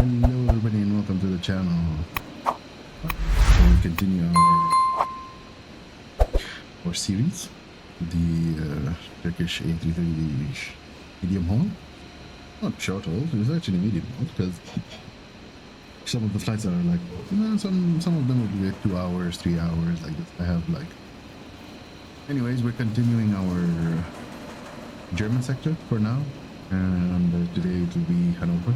Hello everybody and welcome to the channel. So we continue our series, the Turkish A330 medium haul. Not short haul, it's actually medium haul because some of the flights are like, some of them will be like 2 hours, 3 hours like this. I have like, anyways, we're continuing our German sector for now, and today it will be Hanover.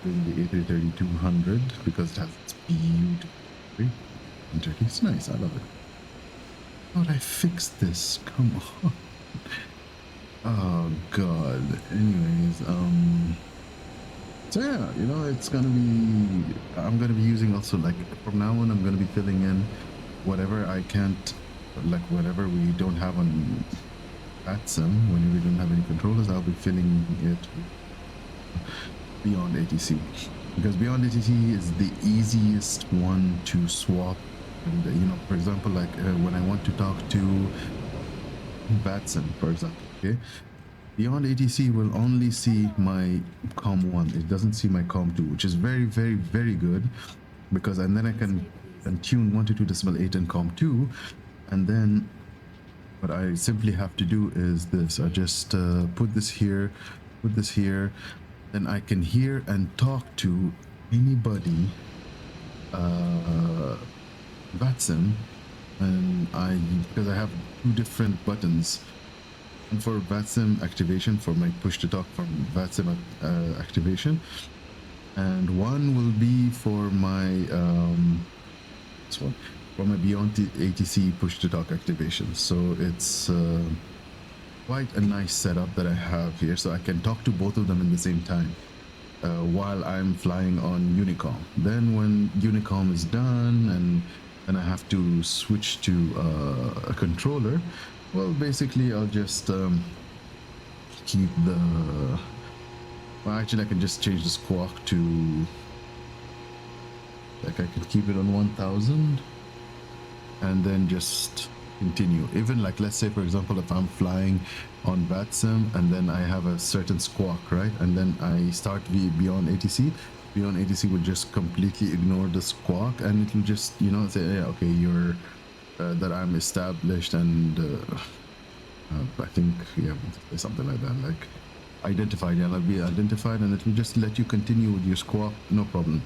The A330-200 because it has its beautiful in Turkey. It's nice, I love it. Thought I fixed this, come on. Oh god. Anyways, so yeah, you know, it's gonna be, I'm gonna be using also, like, from now on I'm gonna be filling in whatever I can't, like whatever we don't have on VATSIM, when we don't have any controllers, I'll be filling it beyond ATC, because beyond ATC is the easiest one to swap. And you know, for example, like when I want to talk to VATSIM, for example, okay, beyond ATC will only see my COM1. It doesn't see my COM2, which is very, very, very good, because and then I can tune 122.8 and COM2, and then what I simply have to do is this. I just put this here, then I can hear and talk to anybody VATSIM, and because I have two different buttons, one for VATSIM activation for my push to talk from VATSIM activation, and one will be for my this one for my beyond ATC push to talk activation. So it's quite a nice setup that I have here, so I can talk to both of them in the same time while I'm flying on Unicom. Then when Unicom is done and I have to switch to a controller, well, basically I'll just keep the, well, actually I can just change the squawk to, like, I can keep it on 1000 and then just continue. Even like, let's say for example, if I'm flying on VATSIM and then I have a certain squawk, right, and then I start beyond ATC will just completely ignore the squawk, and it will just, you know, say, yeah, okay, you're that I'm established, and I think, yeah, something like that, like identified. Yeah, I'll be identified, and it will just let you continue with your squawk, no problem.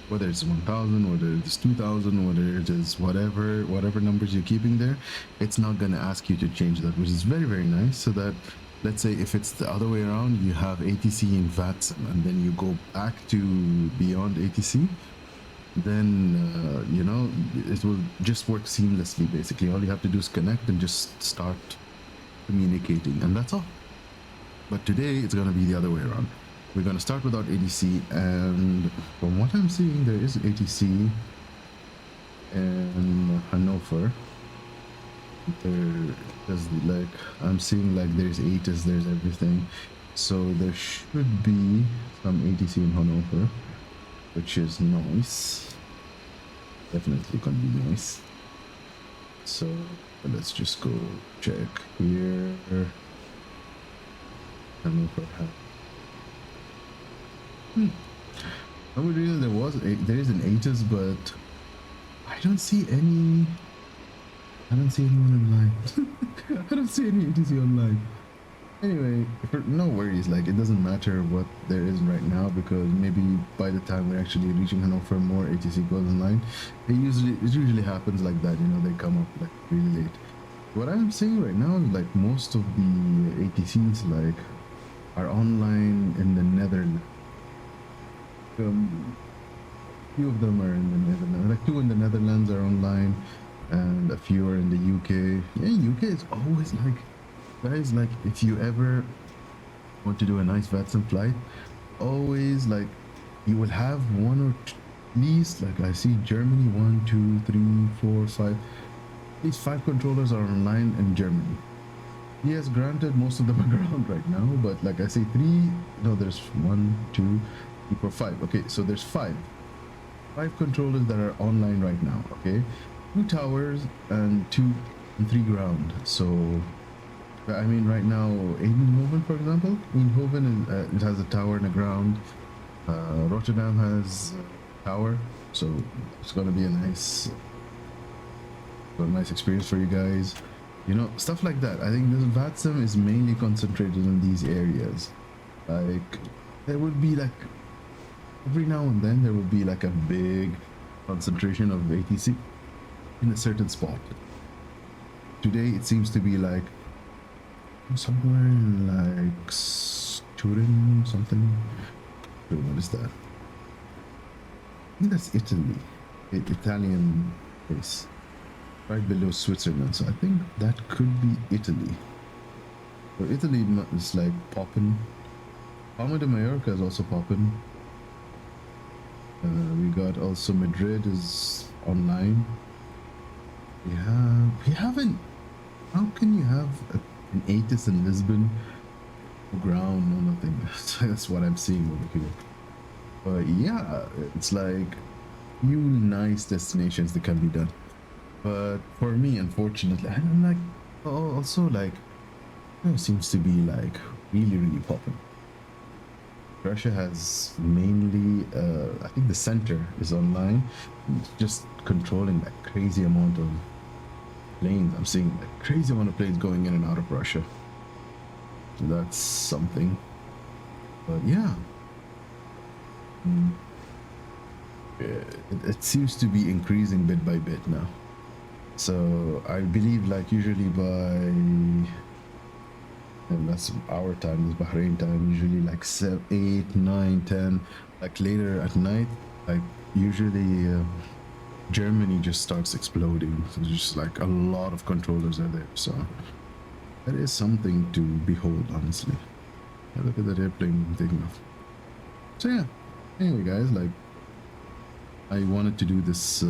Whether it's 1000, whether it's 2000, whether it is whatever numbers you're keeping there, it's not going to ask you to change that, which is very, very nice. So that, let's say if it's the other way around, you have ATC in VATSIM and then you go back to beyond ATC, then you know, it will just work seamlessly. Basically all you have to do is connect and just start communicating, and that's all. But today it's going to be the other way around. We're going to start without ATC, and from what I'm seeing, there is ATC in Hanover. There's, like, I'm seeing like there's ATIS, there's everything, so there should be some ATC in Hanover, which is nice. Definitely gonna be nice. So let's just go check here. Hanover. I would realize there is an ATIS, but I don't see any. I don't see anyone online. I don't see any ATC online. Anyway, no worries. Like, it doesn't matter what there is right now, because maybe by the time we're actually reaching Hanover, more ATC goes online. It usually happens like that. You know, they come up like really late. What I'm seeing right now is like most of the ATCs like are online in the Netherlands. Few of them are in the Netherlands, like 2 in the Netherlands are online, and a few are in the UK. Yeah, UK is always like, guys, like, if you ever want to do a nice VATSIM flight, always, like, you will have one or two, at least, like, I see Germany, 1, 2, 3, 4, 5, at least 5 controllers are online in Germany. Yes, granted, most of them are around right now, but like I say, 3, no, there's 1, 2, 3, 4, 5. Okay, so there's 5 controllers that are online right now. Okay, 2 towers and 2 and 3 ground. So I mean, right now, Eindhoven, for example, Eindhoven is, it has a tower and a ground. Rotterdam has a tower, so it's gonna be a nice experience for you guys. You know, stuff like that. I think this VATSIM is mainly concentrated in these areas. Like, there would be like every now and then there would be like a big concentration of ATC in a certain spot. Today it seems to be like somewhere in like Turin something. Wait, what is that? I think that's Italy, Italian place, right below Switzerland. So I think that could be Italy. So Italy is like popping. Palma de Mallorca is also popping. We got also Madrid is online. We haven't. How can you have an ATIS in Lisbon? Ground, no nothing. That's what I'm seeing over here. But yeah, it's like few nice destinations that can be done. But for me, unfortunately, I'm like also like it seems to be like really popping. Russia has mainly, I think the center is online, just controlling that crazy amount of planes. I'm seeing like crazy amount of planes going in and out of Russia. So that's something. But yeah, it seems to be increasing bit by bit now. So I believe like usually by, and that's our time, is Bahrain time, usually like 7, 8, 9, 10, like later at night, like usually Germany just starts exploding. So just like a lot of controllers are there. So that is something to behold, honestly. Yeah, look at that airplane taking off. So yeah, anyway guys, like I wanted to do this,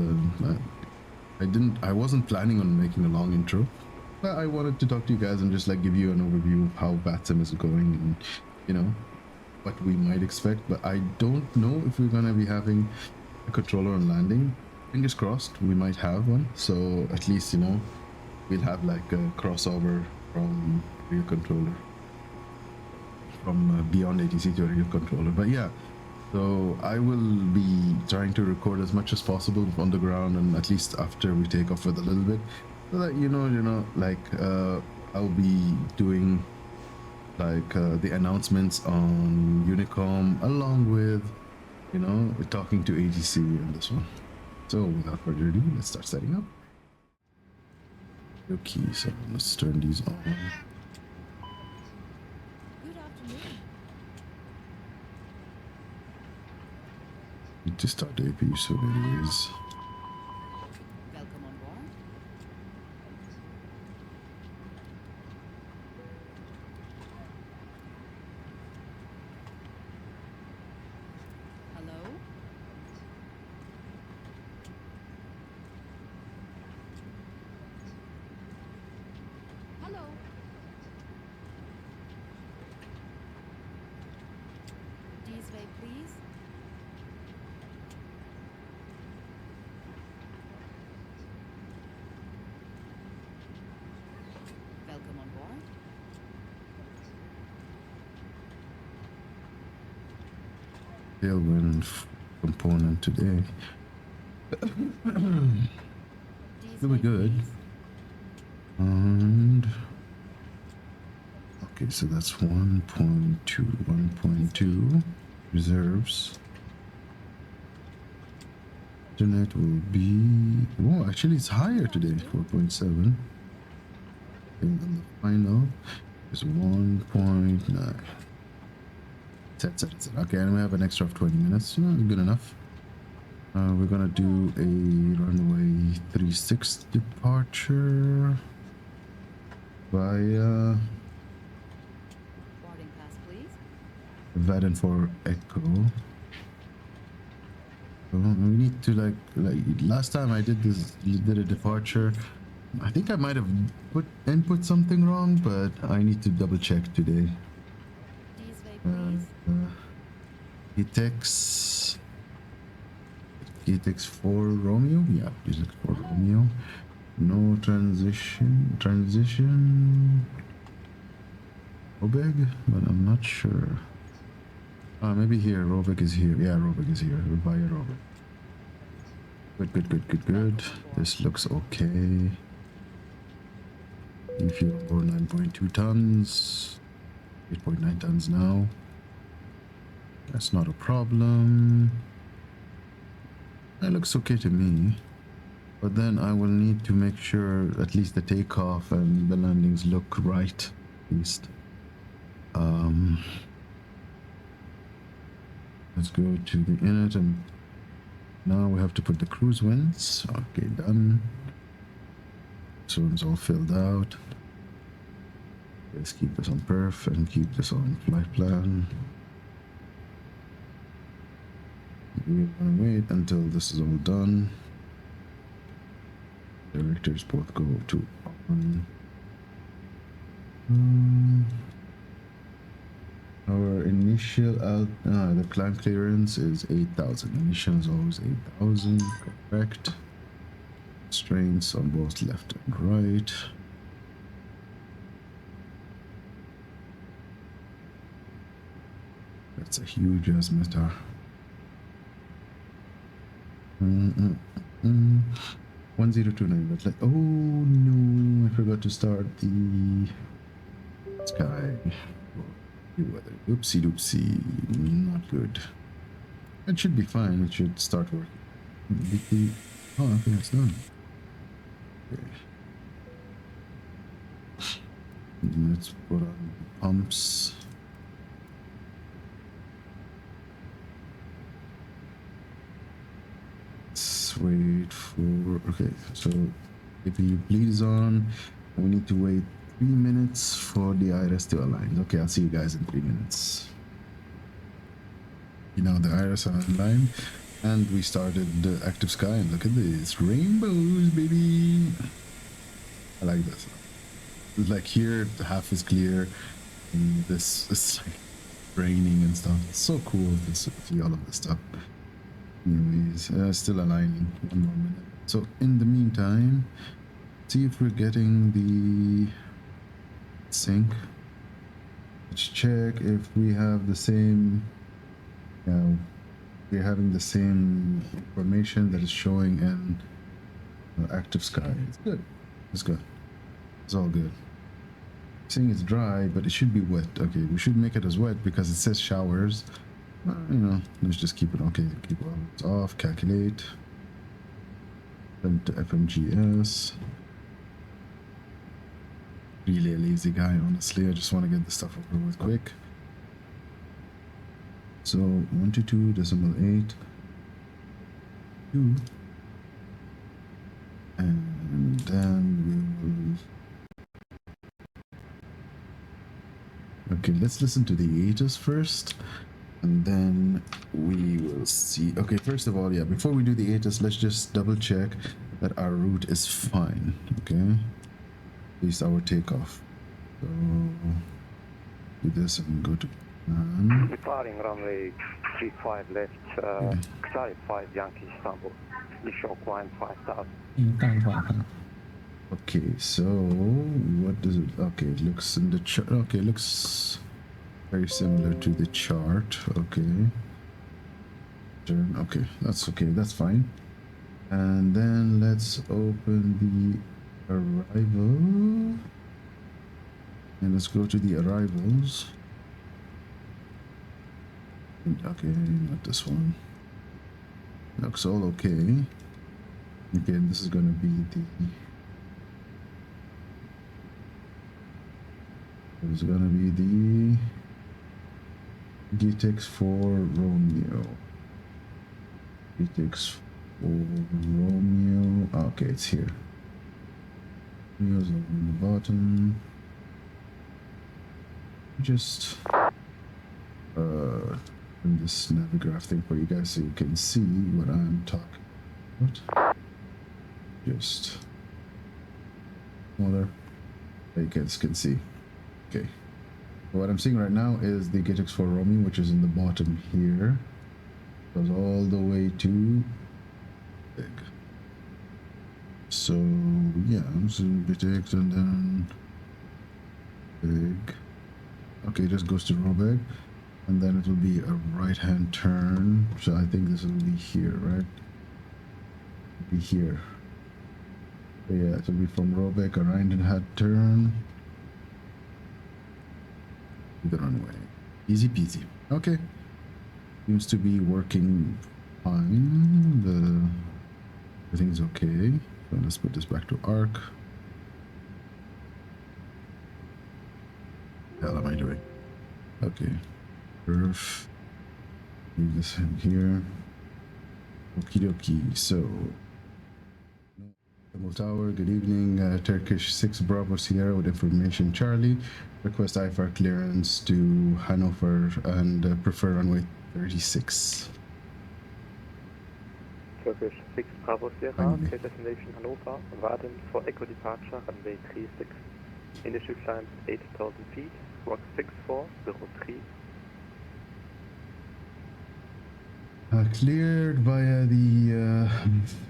I wasn't planning on making a long intro. But I wanted to talk to you guys and just like give you an overview of how VATSIM is going and, you know, what we might expect. But I don't know if we're going to be having a controller on landing. Fingers crossed, we might have one. So at least, you know, we'll have like a crossover from real controller, from beyond ATC to a real controller. But yeah, so I will be trying to record as much as possible on the ground, and at least after we take off with a little bit, so that you know like I'll be doing like the announcements on Unicom along with, you know, talking to ATC in this one. So without further ado, let's start setting up. Okay, so let's turn these on. Good afternoon. Need to start the APU, so it is. Welcome on board. Hello? Hello? This way, please. Welcome on board. Tailwind component today. This Really way, good. please. And okay, so that's 1.2 reserves. Internet will be, oh, actually it's higher today, 4.7. And then the final is 1.9. Set. Okay, and we have an extra of 20 minutes. Good enough. We're gonna do a runway 36 departure via Boarding pass, please. Vaden for Echo. So we need to like last time I did a departure. I think I might have input something wrong, but I need to double check today. This way, please. ETEX for Romeo? Yeah, ETEX for Romeo. No transition. How big? But I'm not sure. Maybe here. Rovik is here. Yeah, Rovik is here. Via Rovik. Good. This looks okay. If you go 9.2 tons, 8.9 tons now. That's not a problem. That looks okay to me. But then I will need to make sure at least the takeoff and the landings look right. At least. Let's go to the inlet, and now we have to put the cruise winds. Okay, done. This one's all filled out. Let's keep this on perf and keep this on flight plan. We're gonna wait until this is all done. Directors both go to on. Our initial the climb clearance is 8,000. Initial is always 8,000. Correct. Constraints on both left and right. That's a huge ass meta. 1029. But oh no, I forgot to start the sky. Weather. Oopsie doopsie. Not good. It should be fine. It should start working. Oh, okay, it's done. Okay. Let's put on pumps. Let's wait for. Okay, so if you please on, we need to wait 3 minutes for the iris to align. Okay, I'll see you guys in 3 minutes. You know, the iris are online, and we started the active sky, and look at this. Rainbows, baby! I like this. Like here, half is clear, and this is like raining and stuff. It's so cool to see all of this stuff. Anyways, still aligning. 1 more minute. So in the meantime, see if we're getting the sync. Let's check if we have the same. We're having the same information that is showing in active sky. It's good. It's good. It's all good. Saying it's dry, but it should be wet. Okay, we should make it as wet because it says showers. You know, let's just keep it okay. Keep it off. Calculate. Then to FMGS. Really a lazy guy, honestly. I just want to get this stuff over with quick. So 122.8 2, and then we will. Okay, let's listen to the ATIS first, and then we will see. Okay, first of all, yeah, before we do the ATIS, let's just double check that our route is fine. Okay, at least our takeoff. So do this and go to. Departing runway 35 left, Charlie 5 Yankee Istanbul. Initial climb 5,000. กลางขวาครับ Okay, so what does it? Okay, it looks in the chart. Okay, it looks very similar to the chart. Okay, turn. Okay, that's okay. That's fine. And then let's open the arrival, and let's go to the arrivals. Okay, not this one. Looks all okay. Okay, this is gonna be the. It's gonna be the GTX for Romeo. GTX for Romeo. Okay, it's here. Romeo's on the bottom. Just in this navigraph thing for you guys so you can see what I'm talking about. Just smaller. You guys can see. Okay. What I'm seeing right now is the GTX for Romeo, which is in the bottom here. Goes all the way to big. So yeah, I'm seeing GTX and then big. Okay, just goes to Robeg. And then it will be a right-hand turn. So I think this will be here, right? Be here. So yeah, it will be from Robeck, a right-hand turn to the runway. Easy peasy. Okay. Seems to be working fine. Everything's okay. So let's put this back to arc. What the hell am I doing? Okay. Perf. Leave this in here. Okie dokie. So, Istanbul Tower, good evening. Turkish 6 Bravo Sierra with information Charlie. Request IFR clearance to Hannover and prefer runway 36. Turkish 6 Bravo Sierra, Finally. take destination Hannover, Warden for Echo departure, runway 36. Initial climb 8,000 feet, squawk 6403. Cleared via the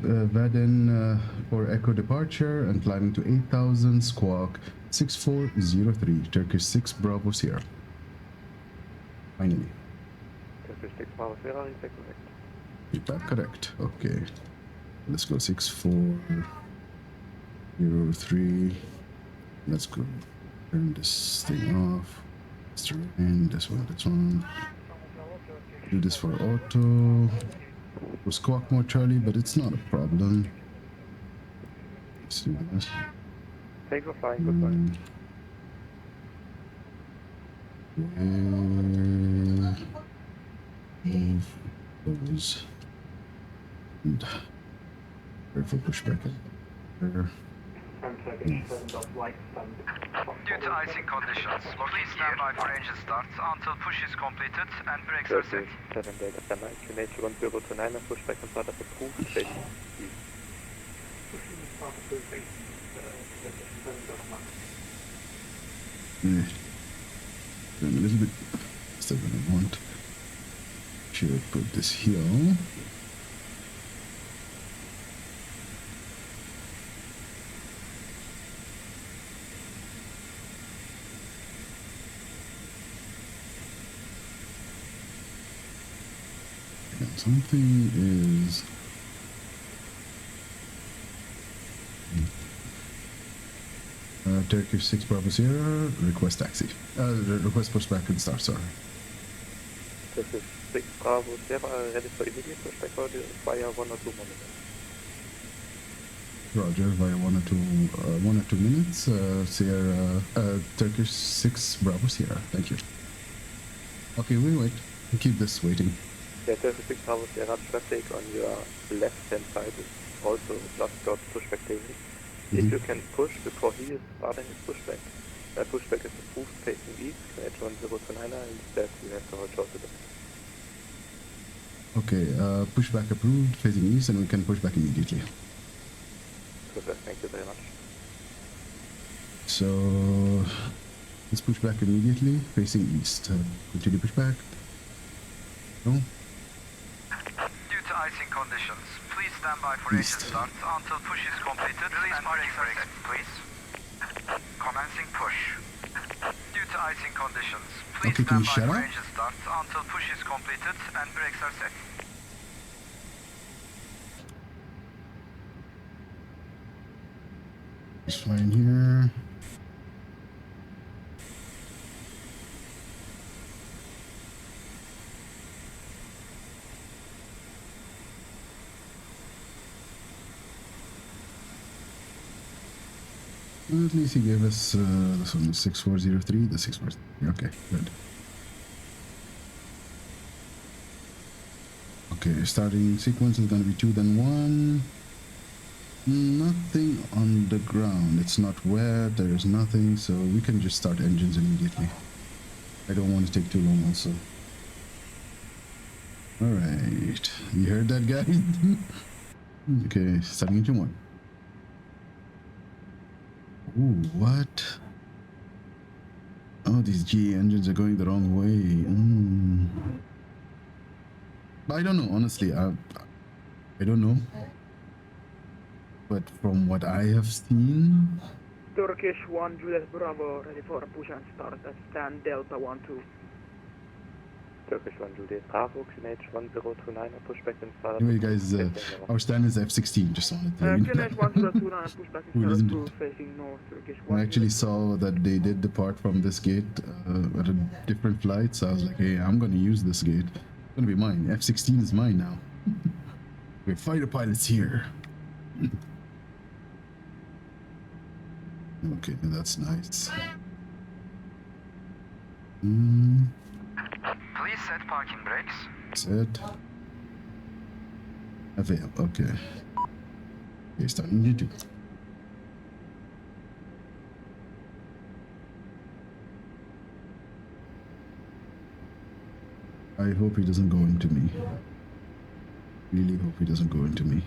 Vaden for Echo departure and climbing to 8,000, squawk 6403, Turkish 6 Bravo Sierra. Finally. Turkish 6 Bravo Sierra, is that correct? Feedback correct. Okay. Let's go 6403. Let's go turn this thing off. Let's turn in this one, this one. Do this for auto. For squawk mode, Charlie, but it's not a problem. Let's do this. Thanks for flying, goodbye. Move those. And careful pushback. There. Due to icing conditions, please stand by for engine start until push is completed and brakes are set. Turkish 7 Delta Semi, QNH 1029, pushback and start up approved, station east. Going a little bit faster than I want. Should put this here. And something is Turkish 6 Bravo Sierra, request taxi. Request pushback and start, sorry. Turkish 6 Bravo Sierra, ready for immediate pushback or via 1 or 2 minutes? Roger, via 1 or 2 minutes. Sierra, Turkish 6 Bravo Sierra, thank you. Okay, we wait. We keep this waiting. Yeah, Turkish 6 Bravo Sierra, traffic on your left-hand side is also just got pushback table. If you can push before he is starting his pushback, pushback is approved facing east, QNH 1029, instead you have to hold short to them. Okay, pushback approved, facing east, and we can push back immediately. Super, thank you very much. So, let's push back immediately, facing east. Continue pushback. No? Due to icing conditions, please stand by for East. engine start until push is completed. Release parking brakes, please. Commencing push. Due to icing conditions, please Okay, can stand you by shut for up? engine start until push is completed and brakes are set. Just fine here. At least he gave us this one, 6403, the 6403. Okay, good. Okay, starting sequence is going to be 2 then 1. Nothing on the ground. It's not wet, there is nothing, so we can just start engines immediately. I don't want to take too long also. Alright, you heard that, guys? Okay, starting engine 1. Ooh, what? Oh, these GE engines are going the wrong way. I don't know, honestly. I don't know. But from what I have seen, Turkish 1 Juliet Bravo, ready for push and start at stand Delta 12. Turkish 1 Juliet Bravo, QNH 1029, pushback in Startup. Anyway, guys, our stand is F16. Just wanted to. QNH 1029, pushback in Who listened Startup to- 2, facing north, Turkish I 1. actually saw that they did depart from this gate at a different flight, so I was like, hey, I'm going to use this gate. It's going to be mine. F16 is mine now. Okay, fighter pilots here. Okay, that's nice. Please set parking brakes. Set. Avail. Okay. Okay, starting to do. I hope he doesn't go into me. Really hope he doesn't go into me.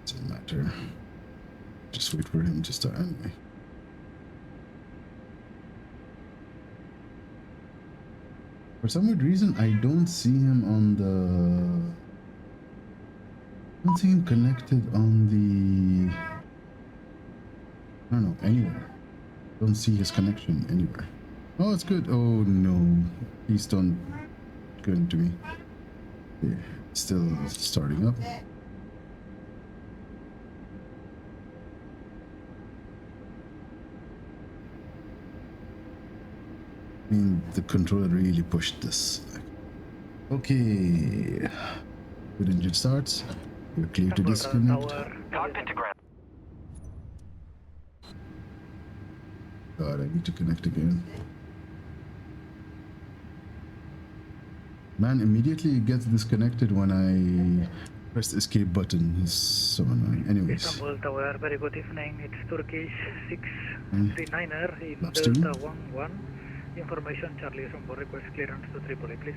Doesn't matter. Just wait for him to start anyway. For some weird reason, I don't see him on the. I don't see him connected on the. I don't know, anywhere. Don't see his connection anywhere. Oh, it's good. Oh no, please don't go into me. Okay, still starting up. I mean, the controller really pushed this. Okay, good engine starts. You're clear to disconnect. Cockpit to ground. God, I need to connect again. Man, immediately it gets disconnected when I press the escape button. It's so annoying. Anyways. Istanbul Tower, very good evening. It's Turkish 639er in Laps Delta two. 11. Information Charlie is on board. Request clearance to Tripoli, please.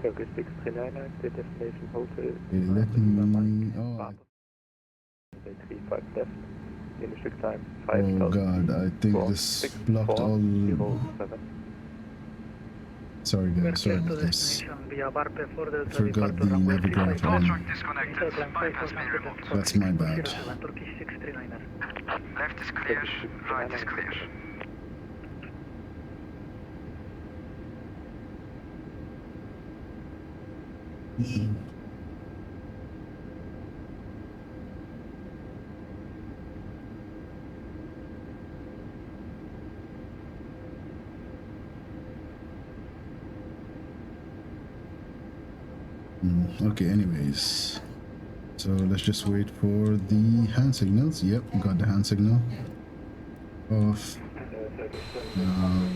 Turkish 639, state destination hotel. Let me. Oh, Bravo. 35 left. Initial time oh 5000. God, I think this blocked all. 07. Sorry We're guys, sorry clear to about this. destination via Barpe for Delta. Forgot the departure runway navigator 35. on. Track disconnected. Pipe has been removed. That's my bad. 07 Turkish 639er. Left is clear, right is clear. Okay, anyways. So let's just wait for the hand signals. Yep, got the hand signal. Off.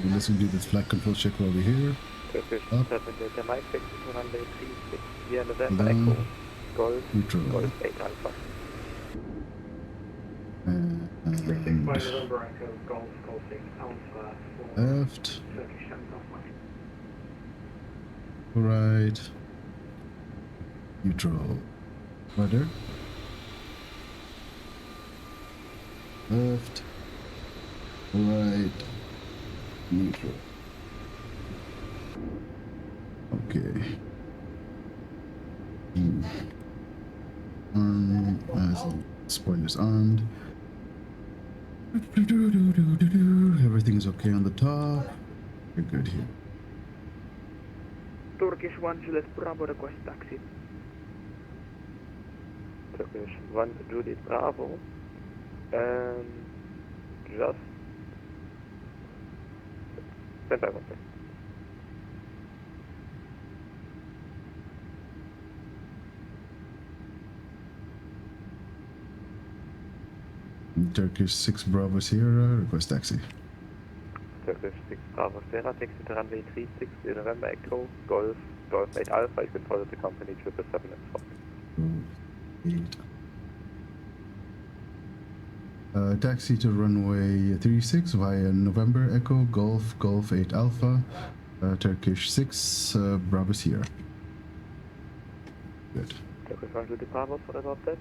Let's do this flight control check while we're here. Turkish Up. 7 Delta Mike, taxi to runway 36 via November Down. Echo, Golf, Neutral. Golf 8 Alpha. And November Echo, Golf, Golf 8 Alpha for left. Turkish 7 Alpha. Right. Neutral. Rudder. Left. Right. Neutral. Okay. Spoilers armed. Everything's okay on the top. We're good here. Turkish 1 Juliet Bravo, request taxi. Turkish 1 Juliet Bravo. Just stand by one second. Turkish 6 Bravo Sierra, request taxi. Turkish 6 Bravo Sierra, taxi to runway 36 via November Echo, Golf, Golf 8 Alpha. You can follow the company 777 and Fox. 8. Taxi to runway 36 via November Echo, Golf, Golf 8 Alpha, Turkish 6 Bravo Sierra. Good. Turkish 1 Juliet Bravo, sorry about that.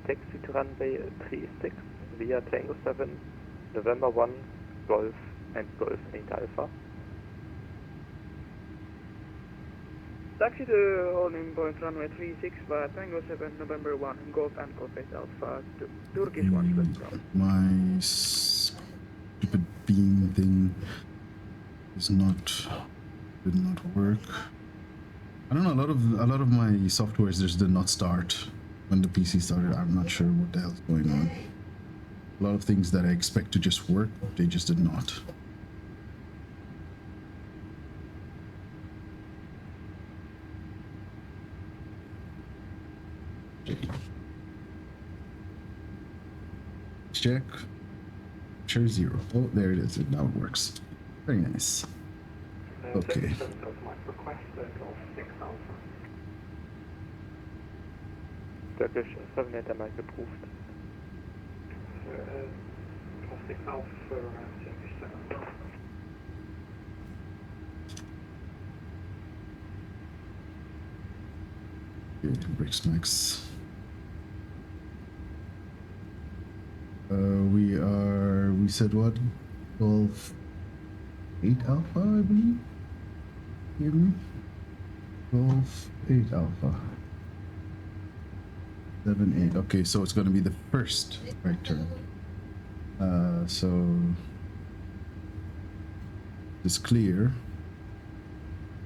Taxi to runway 36 via Tango 7, November 1, Golf and Golf 8 Alpha. Taxi to holding point runway 36 by Tango 7 November 1 Golf and Golf 8 Alpha to Turkish 1 Swift Bravo. My stupid beam thing did not work. I don't know. A lot of my softwares just did not start when the PC started. I'm not sure what the hell's going on. A lot of things that I expect to just work, they just did not. Check. Sure, 0. Oh, there it is. It now works. Very nice. Okay. Turkish 78 Mike approved. Okay, brakes max. We said what? 12 8 alpha, I believe. Hear me? 12 8 alpha. 7 8. Okay, so it's gonna be the first right turn. So it's clear.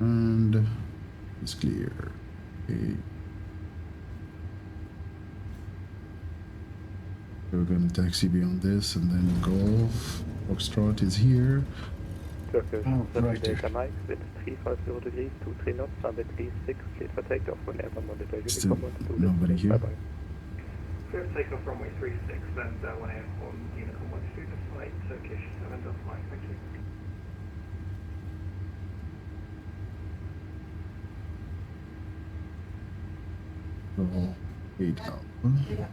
And it's clear. Okay. We're gonna taxi beyond this, and then Golf Foxtrot is here. Turkish Oh, 78 right. Mike with 350 degrees, 23 knots, runway 36, cleared for takeoff whenever monitor Still uniform 12 nobody here. Bye-bye. Clear for takeoff runway 36 and 1 AM on Unicorn 12 flight Turkish 7.5, thank you. Golf 8 alpha. Yeah.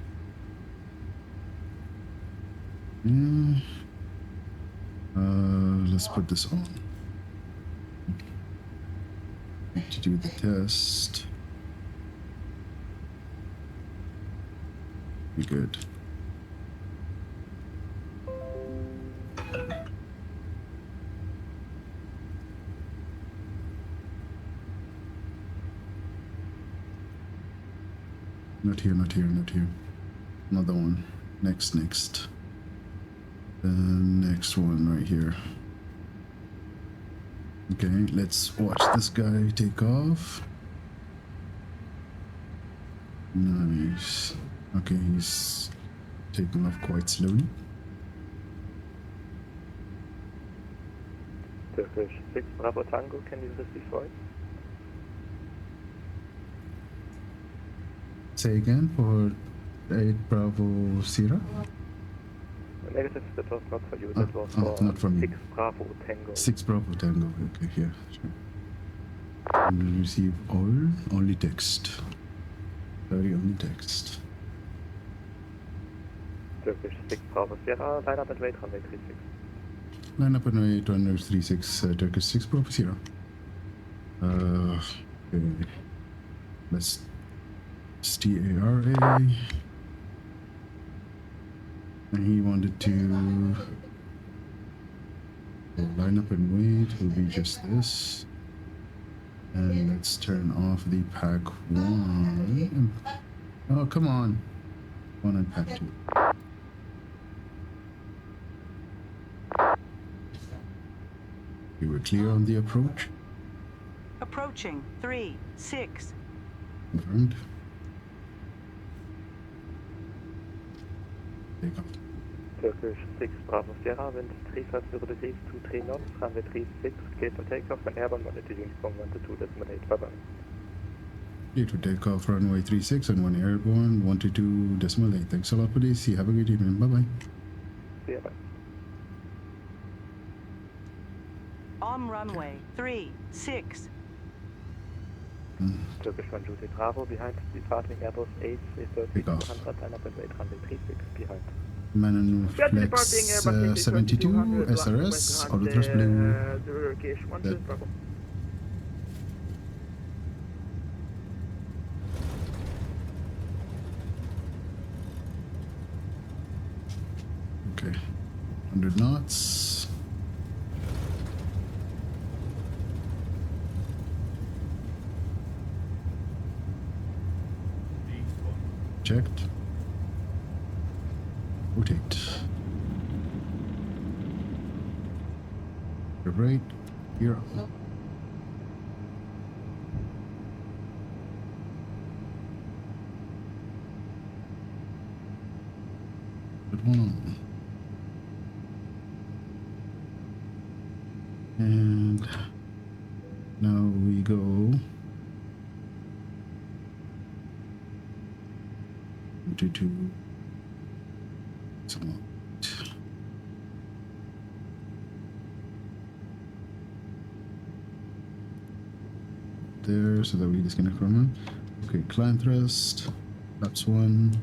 Let's put this on. Need to do the test. Be good. Not here, not here, not here. Another one. Next. The next one right here. Okay, let's watch this guy take off. Nice. Okay, he's taking off quite slowly. Turkish 6 Bravo Tango, can you receive voice? Say again for 8 Bravo Sierra. Negative, that was not for you, that was for not for me. 6 Bravo Tango. 6 Bravo Tango. Okay, here. Sure. And receive only text. Very only text. Turkish 6 Bravo Sierra, line up and wait, runway 36. Line up and wait, 36, Turkish 6 Bravo Sierra. Okay. Let's TARA. And he wanted to line up and wait, will be just this. And let's turn off the pack 1. Oh, come on. 1 and pack 2. We were clear on the approach. Approaching 3-6. Confirmed. Take off. Turkish 6 Bravo Sierra, wind 350 degrees, 23 knots, runway 36, cleared for takeoff and airborne monitor uniform 122.8, bye-bye. Cleared for takeoff, runway 36 and 1 airborne, 122.8. Thanks a lot for this. Have a good evening. Bye-bye. See ya, bye. On runway 36. Turkish 1 Judy Bravo, behind departing Airbus A330, Take off. 200, line up and wait, runway 36, behind. Manuflex 72, SRS, Auto Thrust Blue. Turkish 1 That- Swift Bravo. Okay. 100 knots. right here. Good one. And now we go into some there so that we disconnect from him. Okay, climb thrust, flaps 1,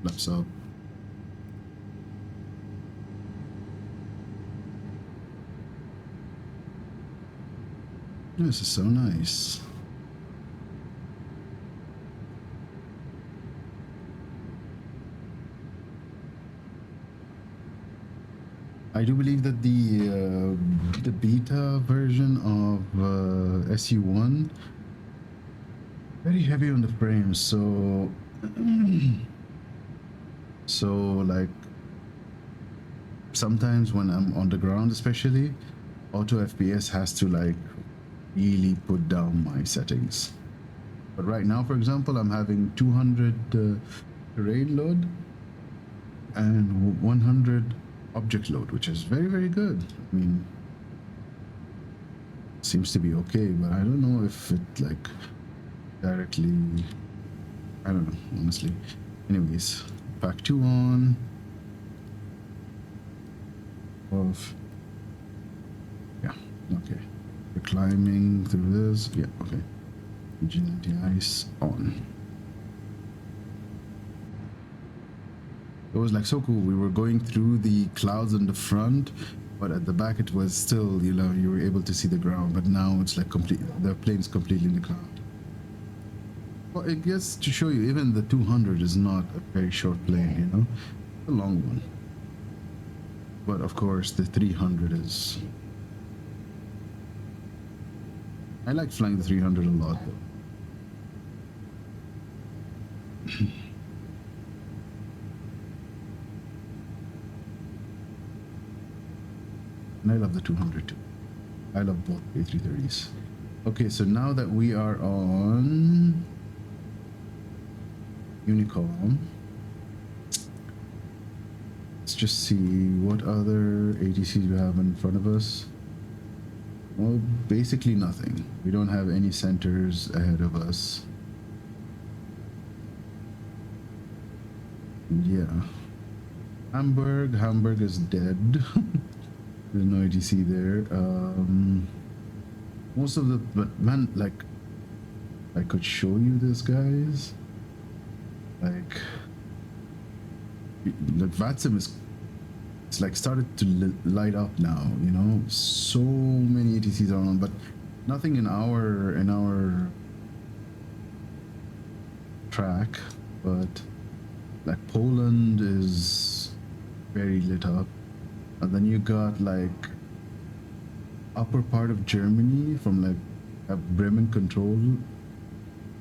flaps up. This is so nice. I do believe that the beta version of SU1 very heavy on the frames, so like sometimes when I'm on the ground, especially, auto FPS has to like really put down my settings. But right now, for example, I'm having 200 terrain load and 100 object load, which is very, very good. I mean, seems to be okay, but I don't know if it like directly, I don't know, honestly. Anyways, pack 2 on. Off. Yeah, okay. We're climbing through this. Yeah, okay. Engine anti-ice on. It was like so cool. We were going through the clouds on the front, but at the back it was still, you know, you were able to see the ground. But now it's like the plane's completely in the cloud. Well, I guess to show you, even the 200 is not a very short plane, you know, it's a long one. But of course, the 300 is. I like flying the 300 a lot, though. And I love the 200 too. I love both A330s. Okay, so now that we are on Unicom, let's just see what other ATCs we have in front of us. Well, basically nothing. We don't have any centers ahead of us. Yeah. Hamburg is dead. There's no ATC there. Most of the, but man, like, I could show you this, guys. Like VATSIM is, it's like started to light up now, you know. So many ATCs are on, but nothing in our track. But like Poland is very lit up, and then you got like upper part of Germany from like Bremen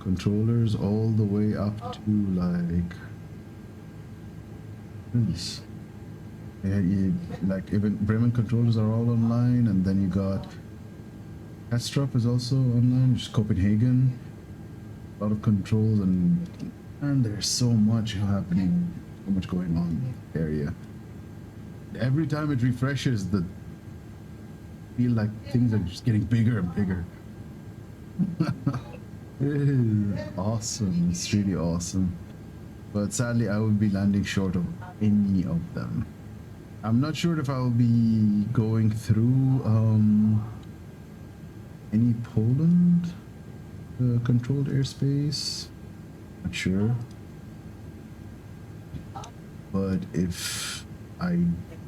controllers all the way up to like this. Yeah, like even Bremen controllers are all online, and then you got Kastrup is also online, which is Copenhagen. A lot of controls, and there's so much happening, so much going on in the area. Every time it refreshes, feel like things are just getting bigger and bigger. It is awesome. It's really awesome. But sadly, I will be landing short of any of them. I'm not sure if I'll be going through any Poland controlled airspace. Not sure. But if I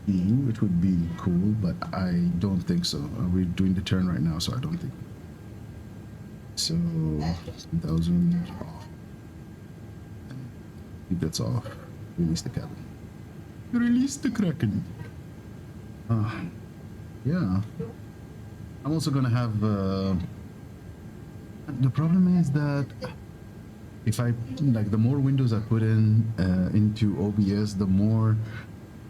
do, it would be cool, but I don't think so. We're doing the turn right now, so I don't think so. 1,000 off. I think that's off. Release the cabin. Release the Kraken. Yeah. I'm also gonna have. The problem is that if I like, the more windows I put in into OBS, the more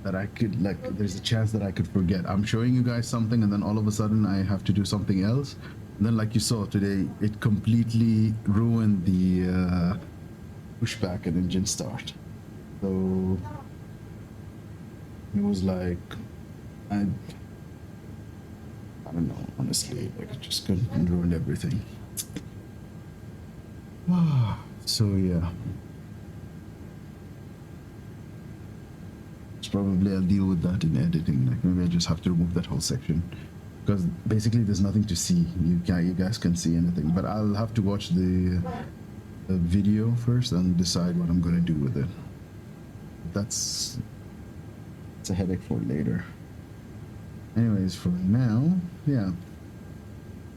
that I could, like, there's a chance that I could forget. I'm showing you guys something and then all of a sudden I have to do something else. And then, like you saw today, it completely ruined the pushback and engine start. So it was like, I don't know, honestly, like it just couldn't ruin everything. So yeah. Probably I'll deal with that in editing. Like maybe I just have to remove that whole section because basically there's nothing to see. You guys can see anything, but I'll have to watch the video first and decide what I'm gonna do with it. It's a headache for later. Anyways, for now, yeah.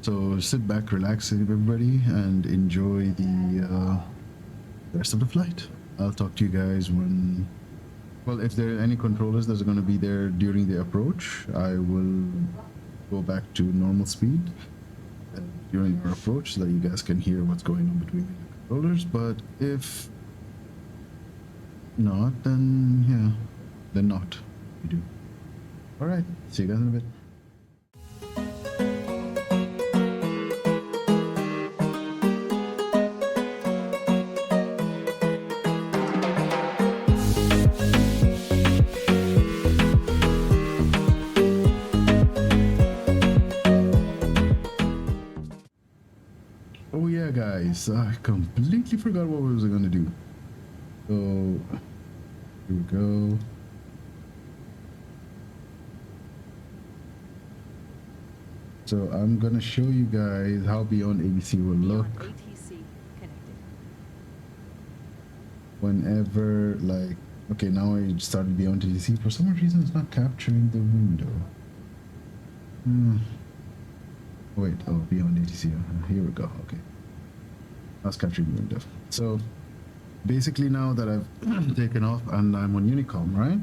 So sit back, relax, everybody, and enjoy the rest of the flight. I'll talk to you guys when. Well, if there are any controllers that's going to be there during the approach, I will go back to normal speed during our approach so that you guys can hear what's going on between the controllers. But if not, then yeah, then not. You do. All right. See you guys in a bit. Oh yeah, guys, I completely forgot what we was gonna do. So here we go. So I'm gonna show you guys how Beyond ATC will look whenever, like, okay, now I started Beyond ATC. For some reason, it's not capturing the window. Wait, oh, Beyond ATC. Here we go. Okay, that's capturing the window. So basically, now that I've taken off and I'm on Unicom, right?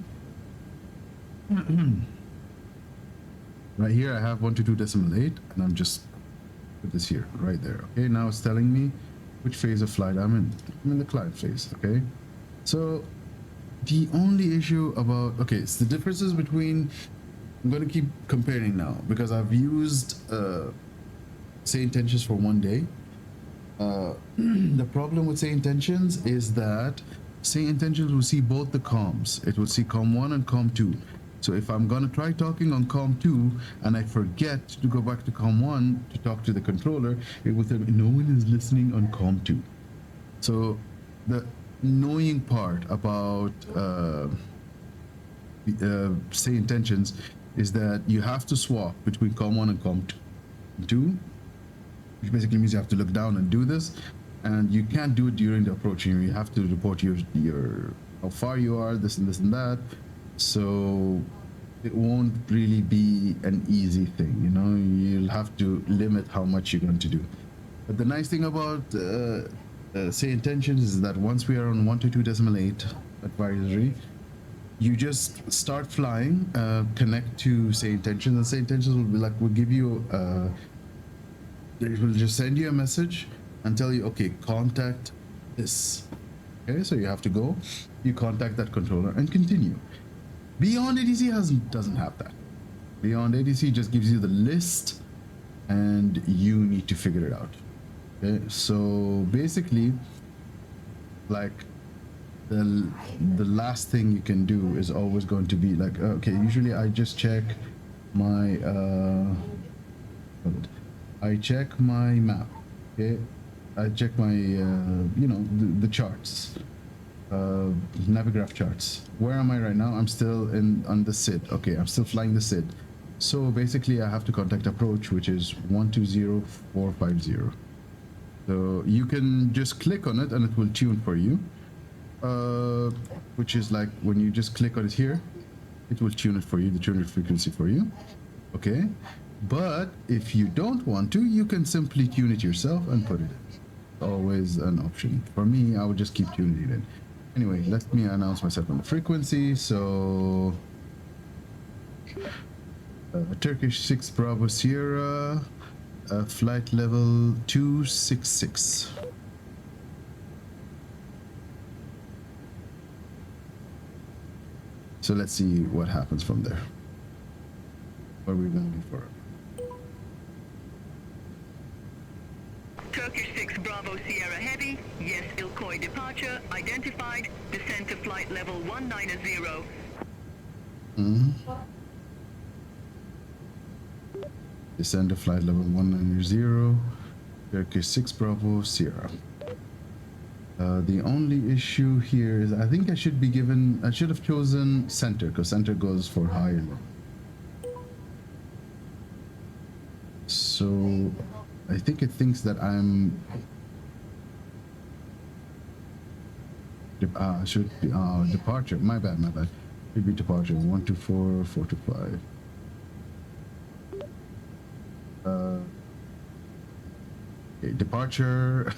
Right here, I have 122.8, and I'm just put this here, right there. Okay, now it's telling me which phase of flight I'm in. I'm in the climb phase. Okay, so the only issue about, okay, it's the differences between. I'm going to keep comparing now because I've used say intentions for one day. The problem with say intentions is that say intentions will see both the comms. It will see COM 1 and COM 2. So if I'm going to try talking on COM 2 and I forget to go back to COM 1 to talk to the controller, it will tell me no one is listening on COM 2. So the annoying part about say intentions is that you have to swap between COM 1 and COM 2, which basically means you have to look down and do this, and you can't do it during the approach. You have to report your how far you are, this and this and that. So it won't really be an easy thing, you know. You'll have to limit how much you're going to do. But the nice thing about say intentions is that once we are on 122.8 advisory, you just start flying, connect to say intentions, and say intentions will be like, will give you it will just send you a message and tell you, okay, contact this. Okay, so you have to go, you contact that controller and continue. Beyond ATC doesn't have that. Beyond ATC just gives you the list and you need to figure it out. Okay, so basically, like, the last thing you can do is always going to be like, okay, usually I just check my I check my map. Okay, I check my you know, the charts, Navigraph charts. Where am I right now? I'm still on the SID. Okay, I'm still flying the SID. So basically I have to contact approach, which is 120450. So you can just click on it and it will tune for you. Which is like when you just click on it here, it will tune it for you, the tuner frequency for you. Okay, but if you don't want to, you can simply tune it yourself and put it in. Always an option. For me, I would just keep tuning it in. Anyway, let me announce myself on the frequency. So Turkish 6 Bravo Sierra, flight level 266. So let's see what happens from there. What are we going for? Turkish 6 Bravo Sierra Heavy, yes Ilkoy departure, identified, descent to flight level 190. Descend to flight level 190, Turkish 6 Bravo Sierra. The only issue here is I think I should have chosen center, because center goes for higher level. So I think it thinks that I'm should be departure. My bad. Should be departure 124 425. Okay, departure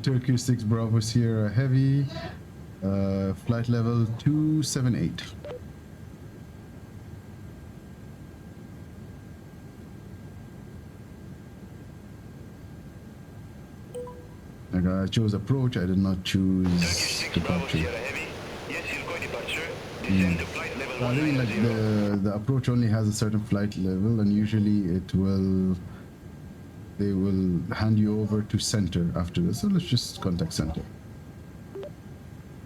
Turkish 6 Bravo Sierra Heavy, flight level 278. I chose approach. I did not choose departure. I think like the approach only has a certain flight level, and usually they will hand you over to center after this. So let's just contact center.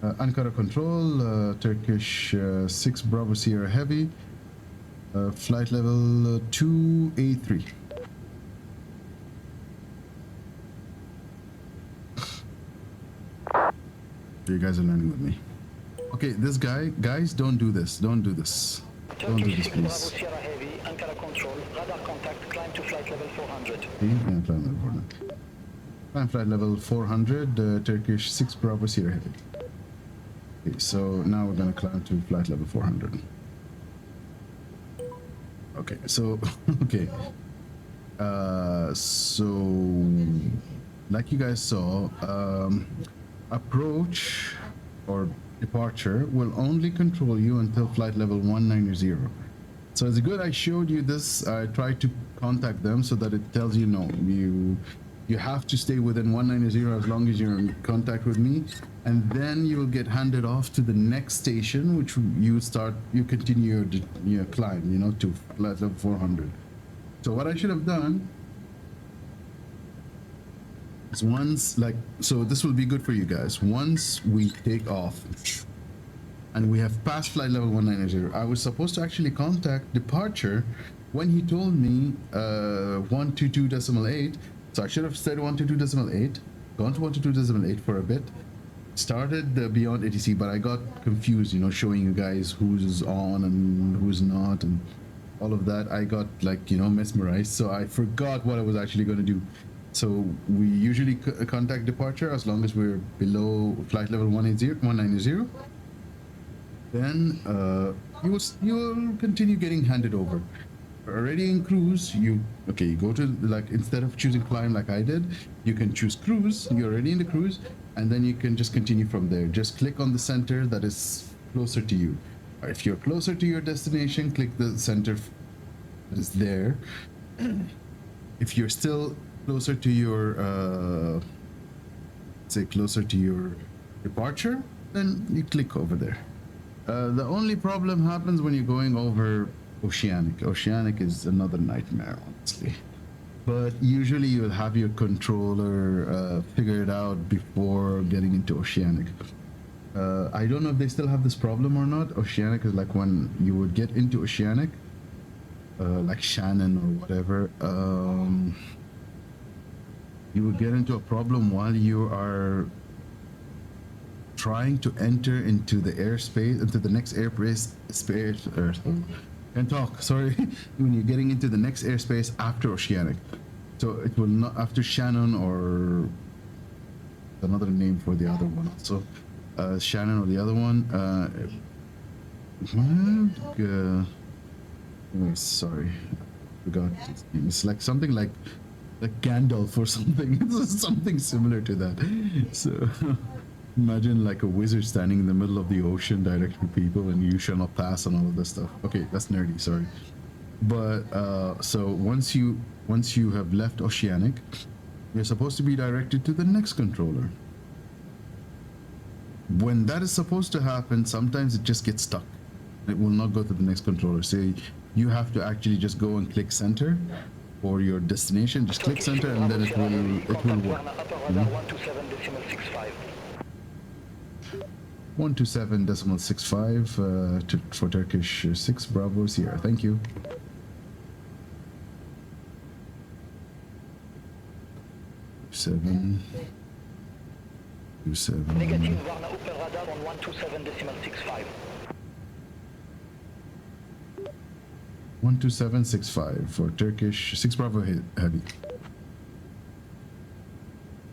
Ankara control, Turkish 6 Bravo Sierra Heavy, flight level 283. You guys are learning with me. Okay, this guys, don't do this. Don't do this, please. Heavy, Ankara control, radar contact, climb to flight level 400. Okay, yeah, climb level 400. Climb flight level 400, Turkish 6 Bravo Sierra Heavy. Okay, so now we're gonna climb to flight level 400. Okay, so, okay. So, like you guys saw, approach or departure will only control you until flight level 190. So it's good I showed you this. I tried to contact them so that it tells you no, you have to stay within 190 as long as you're in contact with me, and then you will get handed off to the next station, which you continue your climb, you know, to flight level 400. So what I should have done is so this will be good for you guys. Once we take off and we have passed flight level 190, I was supposed to actually contact departure when he told me 122.8. So I should have said 122.8, gone to 122.8 for a bit, started the beyond ATC, but I got confused, you know, showing you guys who's on and who's not and all of that. I got like, you know, mesmerized, so I forgot what I was actually going to do. So we usually contact departure as long as we're below flight level 190. Then you will continue getting handed over. Already in cruise, you go to, like, instead of choosing climb like I did, you can choose cruise. You're already in the cruise, and then you can just continue from there. Just click on the center that is closer to you. If you're closer to your destination, click the center that is there. If you're still closer to your closer to your departure, then you click over there. The only problem happens when you're going over Oceanic. Oceanic is another nightmare, honestly. But usually you'll have your controller figure it out before getting into Oceanic. I don't know if they still have this problem or not. Oceanic is like when you would get into Oceanic, like Shannon or whatever, you would get into a problem while you are trying to enter into the airspace, into the next airspace. Can't talk, sorry. When you're getting into the next airspace after Oceanic. So it will not, after Shannon, or another name for the other one also. Shannon or the other one. Sorry, I forgot. It's like something like Gandalf or something. It's something similar to that. So imagine like a wizard standing in the middle of the ocean directing people, and you shall not pass, and all of this stuff. Okay, that's nerdy, sorry. But so once you have left Oceanic, you're supposed to be directed to the next controller. When that is supposed to happen, sometimes it just gets stuck. It will not go to the next controller. So you have to actually just go and click center for your destination. Just click center and then it will work. 127.65 for Turkish 6 Bravo Sierra. Thank you. Seven. 27. Negative, Varna Open radar on 127.65. 127.65 for Turkish 6 Bravo Heavy.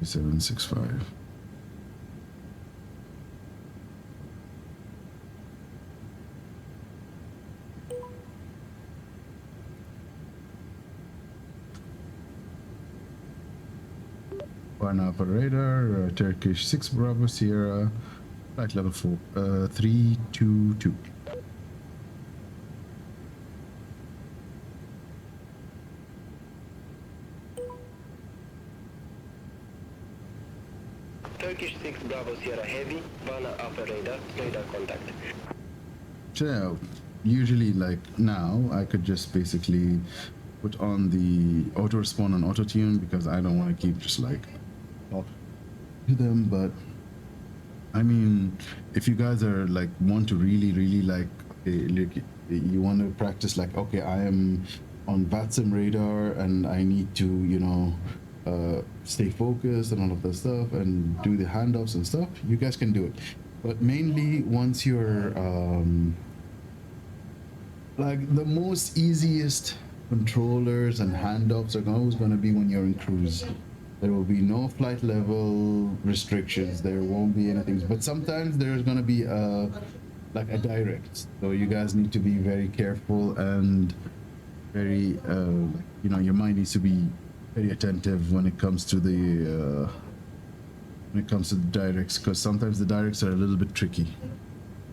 765. One operator, Turkish 6 Bravo Sierra, flight level 322. Turkish 6 Bravo Sierra Heavy, Varna operator, radar contact. So usually like now I could just basically put on the auto respawn and auto tune because I don't want to keep just like talk to them. But I mean, if you guys are like want to really like, okay, like you want to practice like, okay, I am on VATSIM radar and I need to, you know, stay focused and all of that stuff and do the handoffs and stuff, you guys can do it. But mainly once you're like the most easiest controllers and handoffs are always going to be when you're in cruise. There will be no flight level restrictions, there won't be anything, but sometimes there's going to be like a direct, so you guys need to be very careful and very you know, your mind needs to be very attentive when it comes to the directs, because sometimes the directs are a little bit tricky.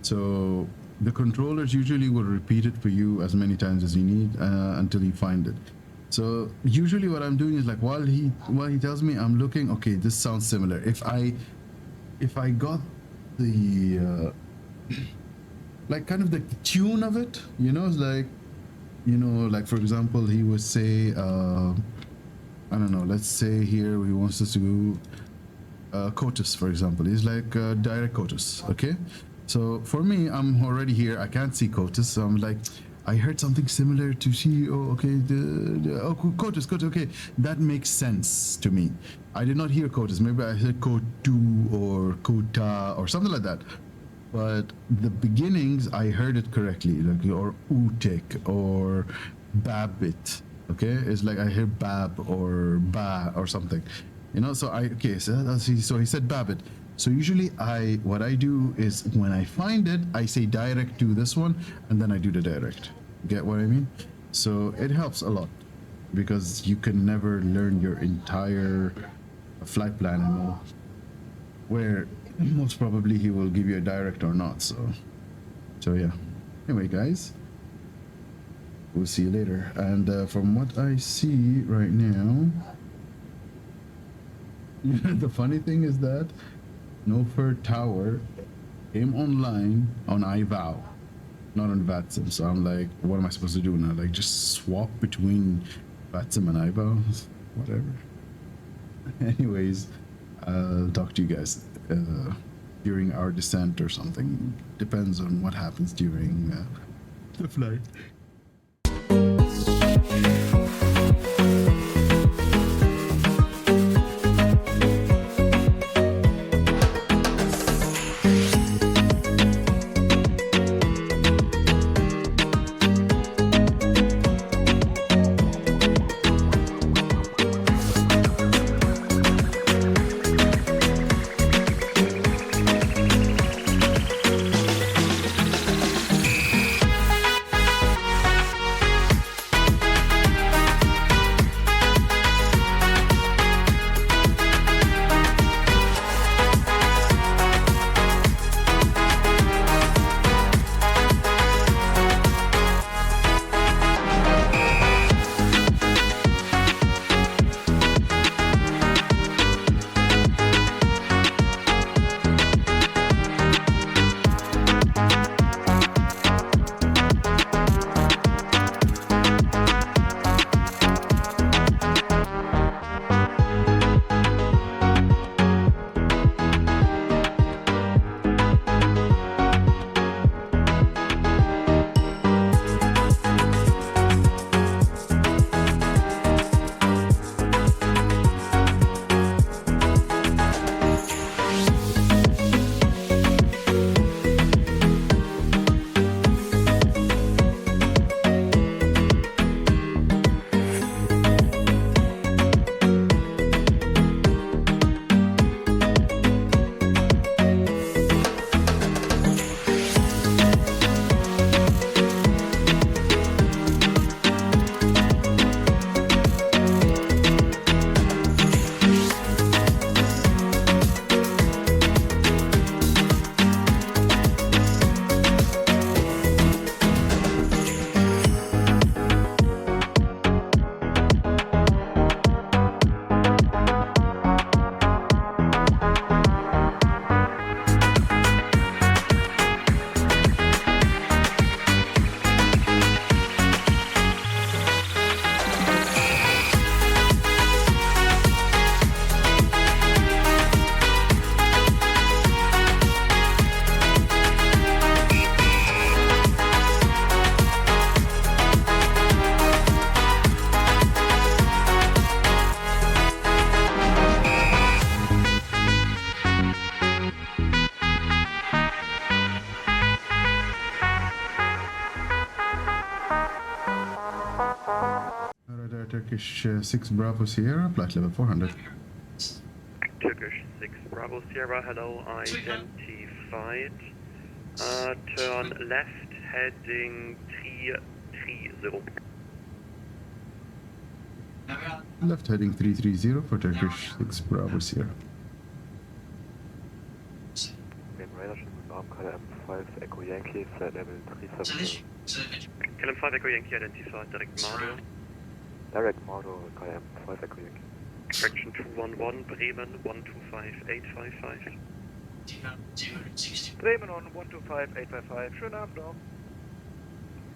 So the controllers usually will repeat it for you as many times as you need until you find it. So usually what I'm doing is like while he tells me, I'm looking, okay, this sounds similar. If I got the like kind of the tune of it, you know, it's like, you know, like for example, he would say I don't know, let's say here he wants us to go COTUS, for example. He's like direct COTUS, okay? So for me, I'm already here, I can't see COTUS, so I'm like, I heard something similar to see, oh, okay, COTUS, okay, that makes sense to me. I did not hear COTUS, maybe I heard COTU or COTA or something like that. But the beginnings, I heard it correctly, like, or UTEC or BABIT, okay? It's like I hear BAB or BA or something, you know? So so he said BABIT. So usually what I do is when I find it, I say direct to this one, and then I do the direct. Get what I mean? So it helps a lot because you can never learn your entire flight plan and know where most probably he will give you a direct or not. So yeah. Anyway, guys, we'll see you later. And from what I see right now, the funny thing is that Nofer Tower came online on ivao, not on VATSIM. So I'm like, what am I supposed to do now? Like just swap between VATSIM and ivao? Whatever. Anyways, I'll talk to you guys during our descent or something. Depends on what happens during the flight. Turkish 6 Bravo Sierra, flight level 400. Turkish 6 Bravo Sierra, hello, identified. Turn left, heading 330. Left heading 330 for Turkish 6 Bravo Sierra. KLM5 Echo Yankee, flight level 370. KLM5 Echo Yankee identified, direct model. Direct model, KLM5 Echo Yankee. Correction 211, Bremen 125855. Bremen on 125855, schönen Abend noch.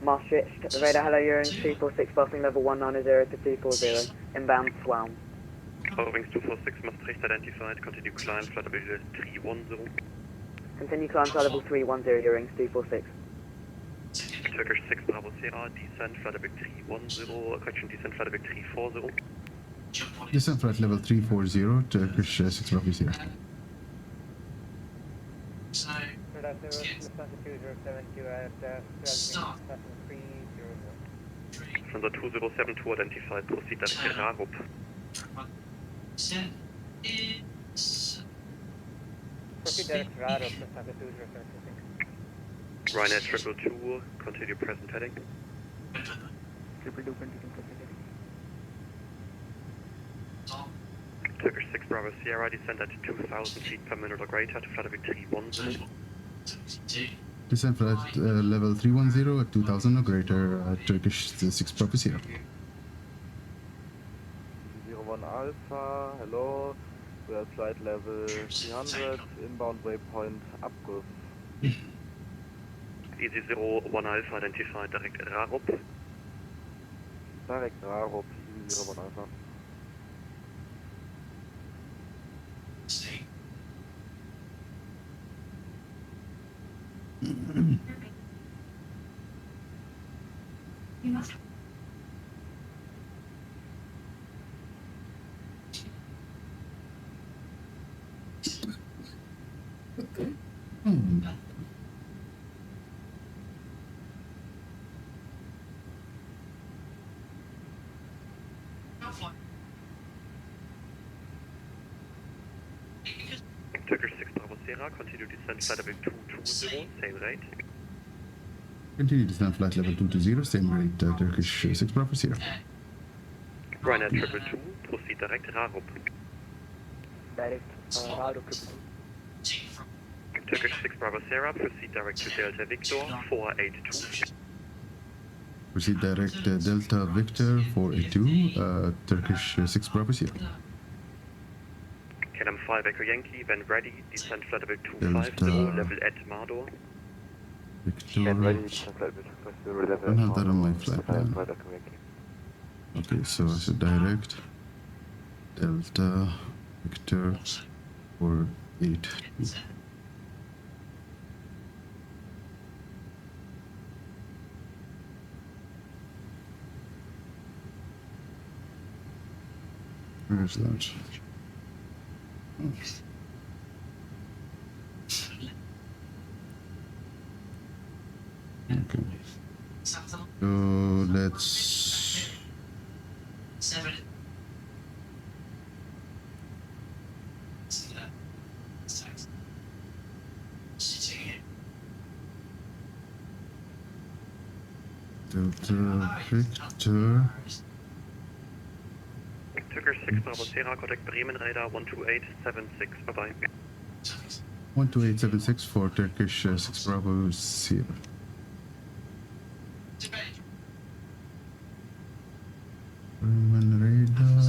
Maastricht, radar hello, you're in 246, passing level 190 to 240, inbound Swan. Wings 246 Maastricht identified, continue climb, flight level 310. Continue climb to level 310, you're in 246. Turkish 6 Bravo Sierra, descent, flight level 310, correction descent, flight level 340. Descent flight level 340, Turkish 6 Bravo Sierra. From the 2072 identified, proceed direct Rarup. Proceed direct Rarup, Lufthansa 2076. Ryanair 222, continue present heading. Triple 2 continue present heading. Turkish 6 Bravo Sierra, descend at 2,000 feet per minute or greater to flight level 310. Descent flight level 310 at 2000 or greater, Turkish 6 Bravo Sierra. 01 Alpha, hello, we are flight level 300, inbound waypoint, Abguss. Easy 01 Alpha identified, direct Rarup. Direct Rarup, Easy 01 Alpha. Turkish 6 Bravo Sierra, continue descent flight level 220, same rate. Continue descent flight level 220, same rate, Turkish 6 Bravo Sierra. Ryanair 222, proceed direct Rarup. Direct Rarup. Turkish 6 Bravo Sierra, proceed direct to Delta Victor 482. Proceed direct Delta Victor 482, Turkish 6 Bravo Sierra. KLM5 Echo Yankee, when ready, descent flight level 250, level at Mardor. Victor. When ready, descent flight level 250, level I don't have that on my flight plan. Okay, so I should direct Delta Victor 482. Where's that? Okay. So let's. Delta Victor. Turkish 6 Bravo Sierra, contact Bremen radar 12876, bye bye. 12876 for Turkish 6 Bravo Sierra. Bremen radar.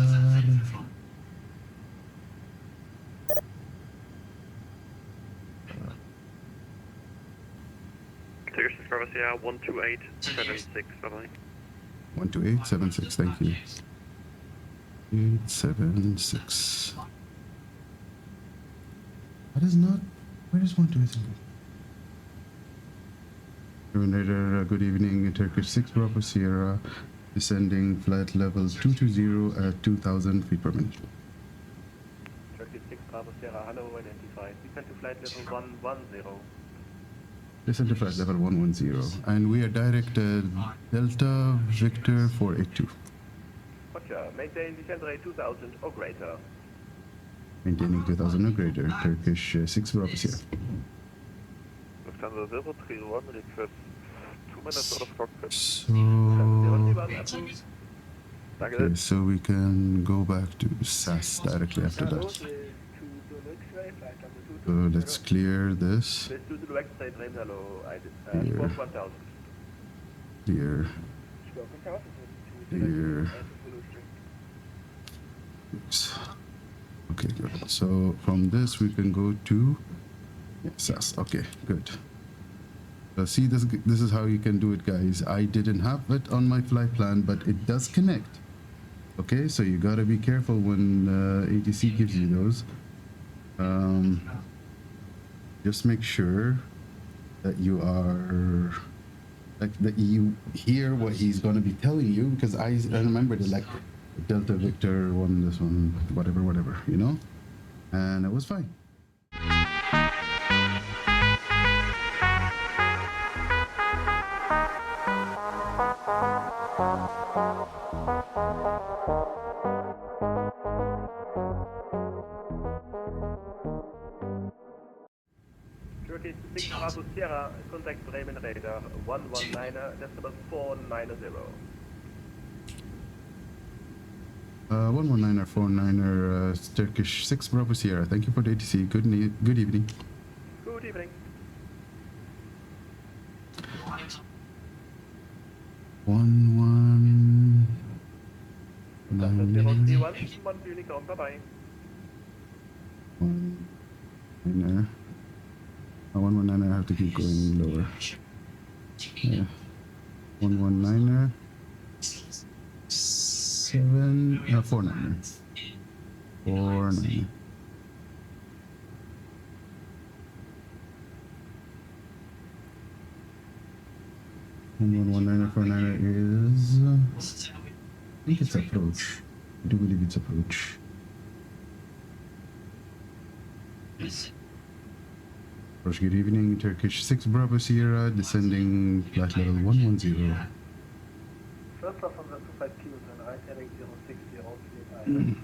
Turkish 6 Bravo Sierra 12876, bye bye. 12876, thank you. 876. That is not. Where is 128? Radar, good evening. Turkish 6 Bravo Sierra, descending flight level 220 at 2000 feet per minute. Turkish 6 Bravo Sierra, hello, identified. Descent to flight level 110. Descent to flight level 110. And we are direct Delta Victor 482. Roger, departure. Maintain descent rate 2000 or greater. Maintaining 2000 or greater. Turkish 6 Bravo Sierra. Lufthansa 031 request 2 minutes out of cockpit. So, 031 approved. okay, so we can go back to SAS directly after that. So let's clear this. Please do the right side, rain hello. Here. Squawk 1000. Clear. Clear. Oops. Okay, good. So from this we can go to SAS. Okay, good. So see, this is how you can do it, guys. I didn't have it on my flight plan, but it does connect. Okay, so you gotta be careful when ATC gives you those. Just make sure that you are that you hear what he's gonna be telling you, because I remembered it like Delta Victor one, this one, whatever, you know, and it was fine. Turkish 6 Bravo Sierra, contact Bremen radar 119er, decimal 490. 119er 49er Turkish 6 Bravo Sierra. Thank you for the ATC. Good evening. Good evening. 119er. 031, 1 unicorn, bye bye. 119er. 119er, I have to keep going lower. Yeah. 119er. 49er. 49er. And 119er 49er is, I think it's approach. I do believe it's approach. Approach, good evening, Turkish 6 Bravo Sierra, descending flight level 110. First off on the 25 kilos and right heading 060, cleared 060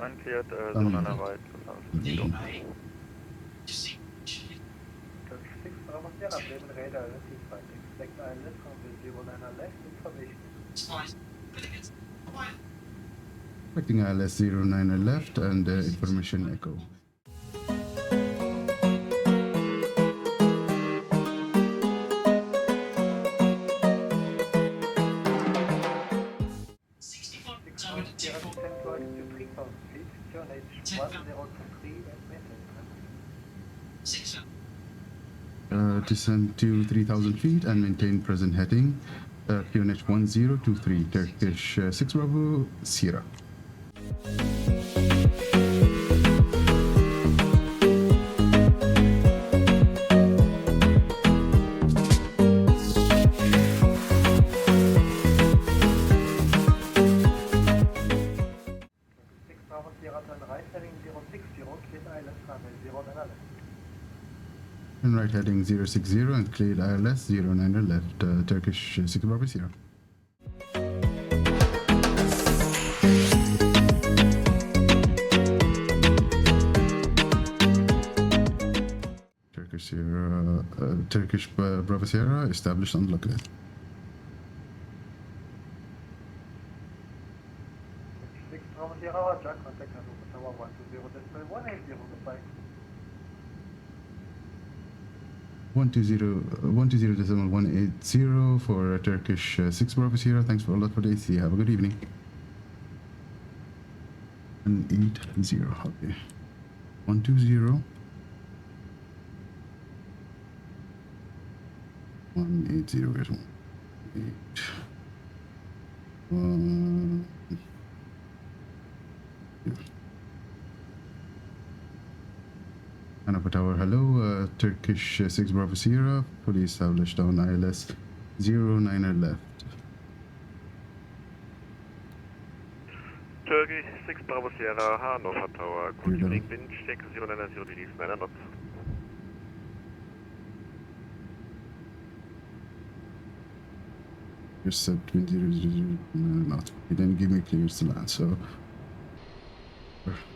uncleared, 09 right. 6 Bravo Sierra, Bremen radar, identified. Expect ILS from the 09 left, information. Expecting ILS 09er left and information echo. Descend to 3,000 feet and maintain present heading. QNH 1023, Turkish 6 Bravo Sierra. And right heading 060 and cleared ILS 09er left, Turkish 6 Bravo Sierra. Turkish Sierra, Turkish Bravo Sierra established on locality. Bravo Sierra, Roger, contact Hannover Tower 120.180, goodbye. 120.180 for Turkish 6 Bravo Sierra. Thanks for a lot for the AC. Have a good evening. 180. Okay. 120. 180. Where's 1? 8. 1. Yeah. Hannover Tower, hello, Turkish 6 Bravo Sierra, fully established on ILS 09er left. Turkish 6 Bravo Sierra, Hannover Tower, good evening, wind check 090 degrees, 9 knots. You said 20, no, not. It didn't give me clearance to land, so.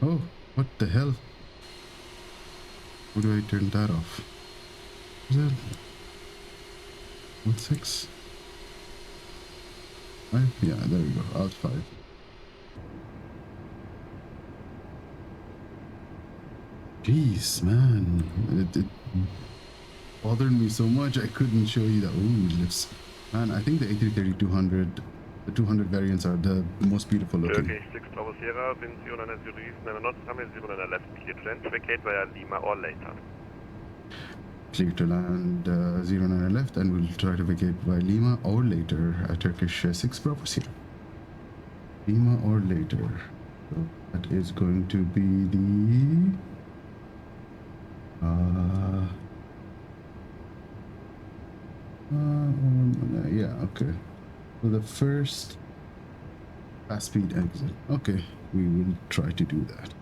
Oh, what the hell? How do I turn that off? Is that 16? 5? Yeah, there we go. Alt 5. Jeez, man. It bothered me so much I couldn't show you that. Ooh, it lifts. Man, I think the A330-200, the 200 variants are the most beautiful looking. Turkish 6 Bravo Sierra, wind 09 degrees, 9 knots, runway 09 left, clear to land, vacate via Lima or later. Clear to land 09 left, and we'll try to vacate via Lima or later at Turkish 6 Bravo Sierra. Lima or later. So that is going to be the... yeah, okay. So the first fast speed exit. Okay, we will try to do that.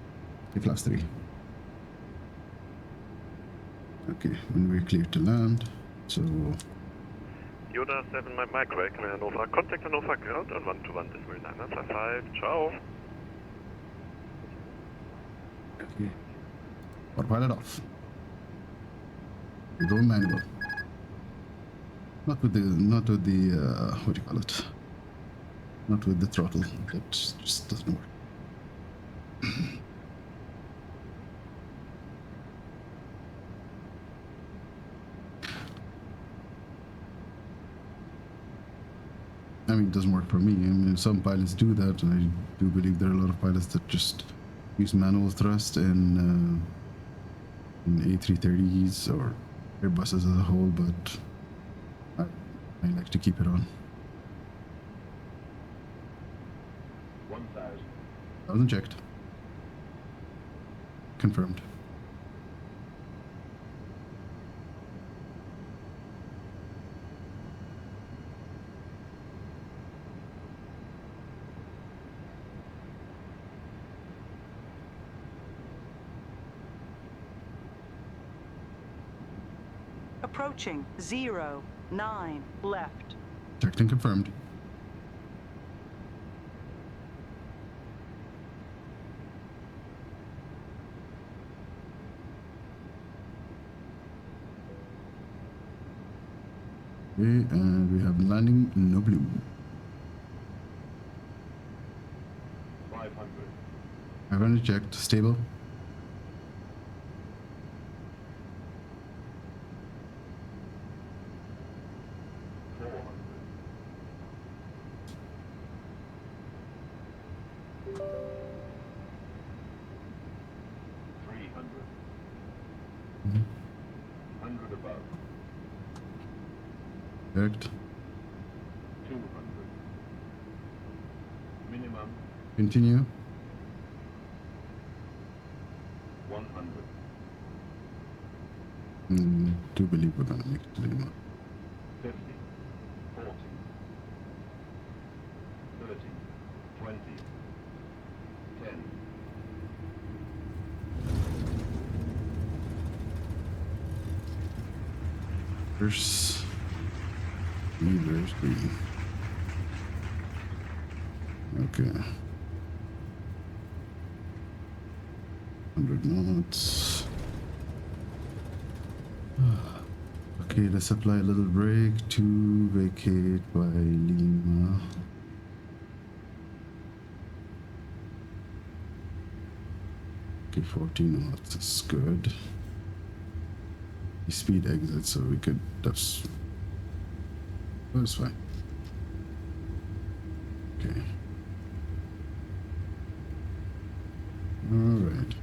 Class 3. Okay, when we're clear to land, so... Yoda 7 micro, come Hannover, contact Hannover ground on 121 decimal 955, ciao. Okay. Autopilot off. Go manual. Not with the, what do you call it? Not with the throttle. That just doesn't work. I mean, it doesn't work for me. I mean, some pilots do that, and I do believe there are a lot of pilots that just use manual thrust in A330s or airbuses as a whole, but I like to keep it on. 1,000 checked. Confirmed. Approaching 09 left. Checked and confirmed. Okay, and we have landing, no blue. 500. 500 checked, stable. Checked. 200. Minimum. Continue. 100. Do believe we're gonna make it to Lima. 50, 40, 30, 20, 10. There's green. Okay. 100 knots. Okay, let's apply a little brake to vacate by Lima. Okay, 14 knots is good. Speed exit, so we could, that's fine. Okay. All right.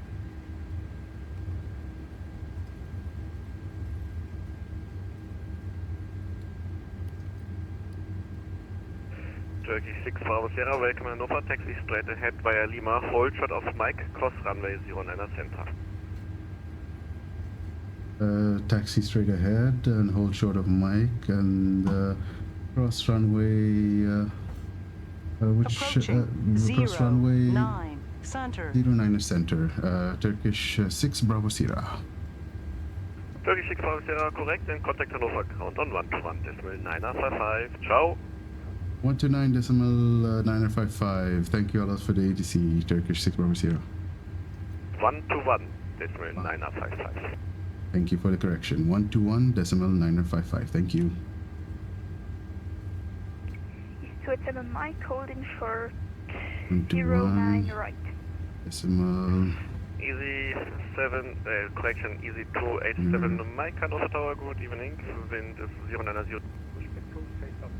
Turkish 6 Bravo Sierra, welcome Hannover, taxi straight ahead via Lima, hold shot of Mike, cross runway 09 center. Taxi straight ahead and hold short of Mike and cross runway. Which cross runway? 09 center. 09 center. Turkish 6 Bravo Sierra. Turkish 6 Bravo Sierra, correct, and contact Hannover ground on 121 decimal 955. Ciao. 129.955. Thank you, Alas, for the ATC. Turkish 6 Bravo Sierra. 121.955. Thank you for the correction. 121.955. Thank you. East 287 Mike, holding for 121 09 right. decimal. Easy 7, correction, Easy 287 Mike, Hannover Tower, good evening. Wind is 090. Pushback approved, face up.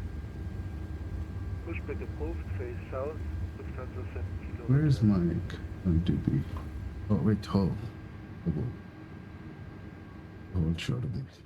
Pushback approved, face south. Lufthansa 7 kilo. Where's Mike? 123. Oh, wait, hold. Hold short of this.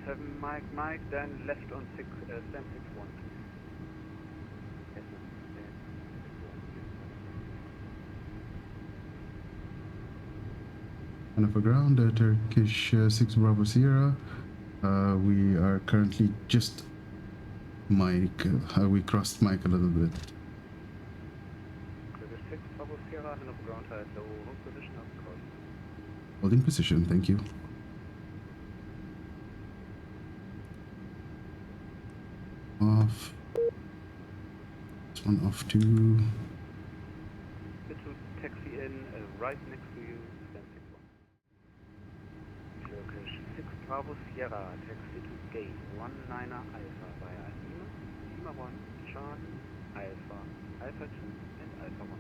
Seven Mike, then left on stand 61. Yes, Hannover ground, Turkish 6 Bravo Sierra. We are currently just Mike. We crossed Mike a little bit. Turkish 6 Bravo Sierra, Hannover ground, low hold position of course. Holding position, thank you. Off. This one off too. Get to taxi in right next to you, stand 61. Turkish 6 Bravo Sierra, taxi to gate 19er Alpha via Lima 1, Charlie, Alpha, Alpha 2 and Alpha 1.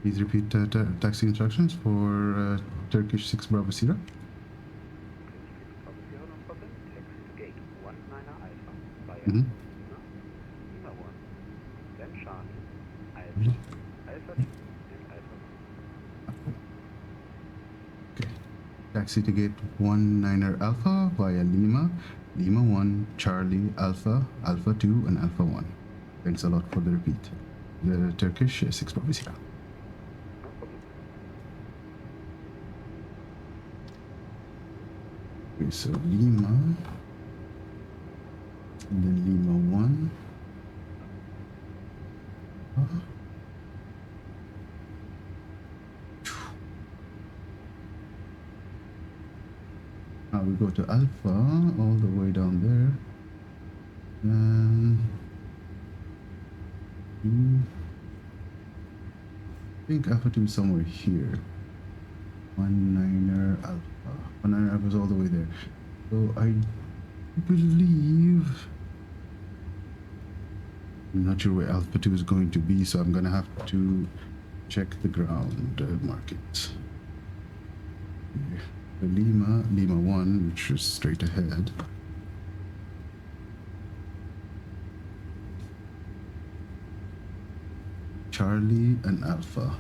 Please repeat taxi instructions for Turkish 6 Bravo Sierra. Lima 1, then Charlie, Alpha, Alpha 2 and Alpha 1. Okay. Taxi to gate 19er Alpha via Lima 1, Charlie, Alpha, Alpha 2 and Alpha 1. Thanks a lot for the repeat. the Turkish 6 Bobby. Okay, so Lima, and then Lima 1. Now we go to Alpha all the way down there. And I think Alpha 2 is somewhere here. 19er Alpha. 19er Alpha is all the way there. So I believe, I'm not sure where Alpha 2 is going to be, so I'm gonna have to check the ground markings. Lima 1, which is straight ahead. Charlie and Alpha.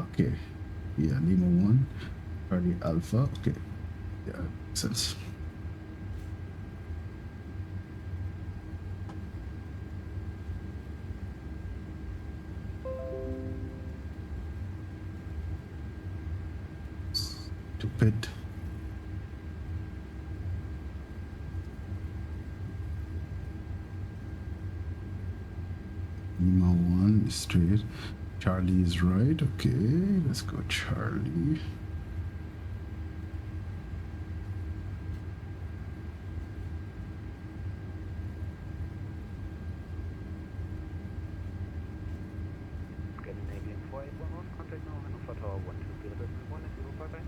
Okay. Yeah, Lima 1, Charlie Alpha. Okay. Yeah, makes sense. Stupid. Lima 1 is straight. Charlie is right. Okay, let's go Charlie. Scandinavian 4811, contact now Hannover Tower 120.1 at 055.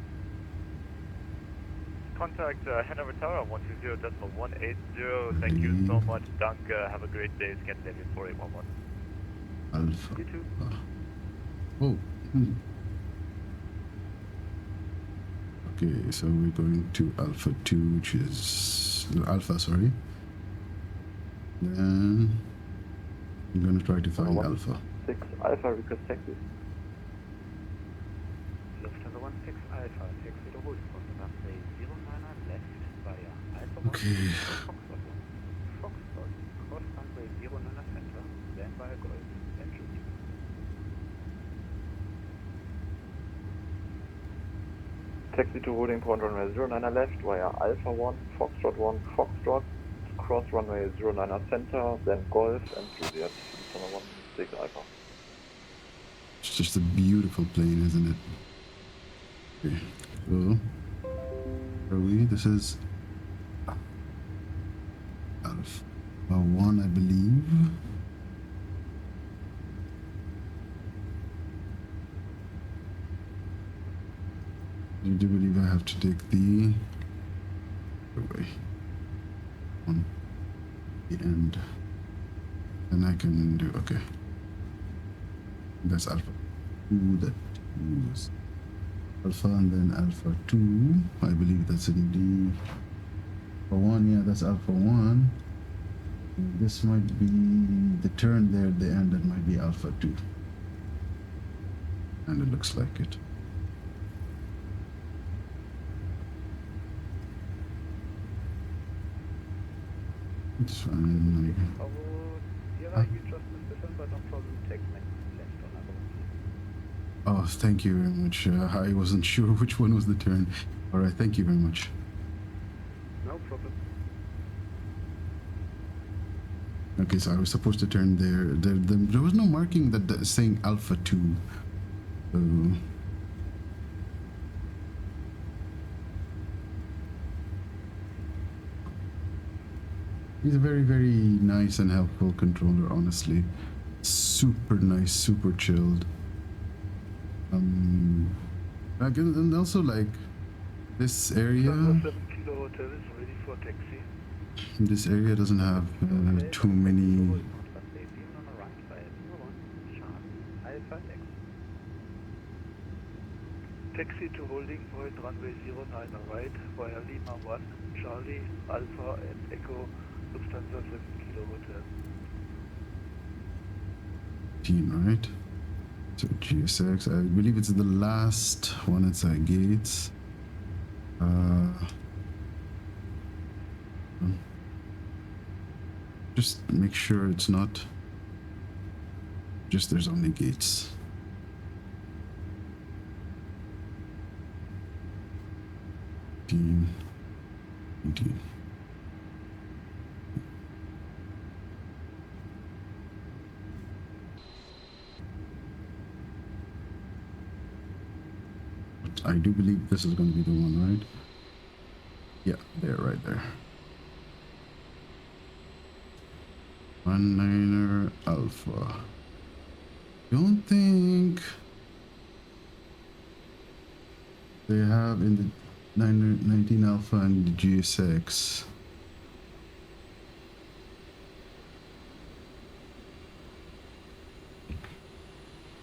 Contact Hanover Tower 120.180. Thank you so much, Danke. Have a great day, Scandinavian 4811. Alpha. You too. Oh. Okay, so we're going to Alpha 2, which is Alpha, sorry. Then I'm gonna try to find Alpha. 6 Alpha, request taxi. Lufthansa 16 Alpha, taxi to hold from the runway 09 left via Alpha 1. Okay. Foxtrot, cross runway 09 center, then via Golf, entry. Taxi to holding point runway 09 left via Alpha 1, Foxtrot, cross runway 09 center, then Golf, and Juliet, Lufthansa 16 Alpha. It's just a beautiful plane, isn't it? Okay, so where are we? This is Alpha 1, I believe. I do believe I have to take the way on the end, and I can do okay. That's Alpha 2. That is Alpha, and then Alpha 2. I believe that's in the Alpha 1. Yeah, that's Alpha 1. And this might be the turn there at the end. That might be Alpha 2, and it looks like it. It's fine. Oh, thank you very much. I wasn't sure which one was the turn. All right, thank you very much. No problem. Okay, so I was supposed to turn there. There was no marking that saying Alpha 2. So he's a very, very nice and helpful controller, honestly. Super nice, super chilled. Again, and also like this area. This area doesn't have too many. Taxi to holding point runway 09 right via Lima 1, Charlie, Alpha and Echo, Lufthansa 7 Kilo Hotel. 15, right? So GSX, I believe it's the last one inside gates. Just make sure it's not just there's only gates. Indeed. I do believe this is going to be the one, right? Yeah, there, right there. 19er Alpha. Don't think they have in the 19 Alpha and the GSX.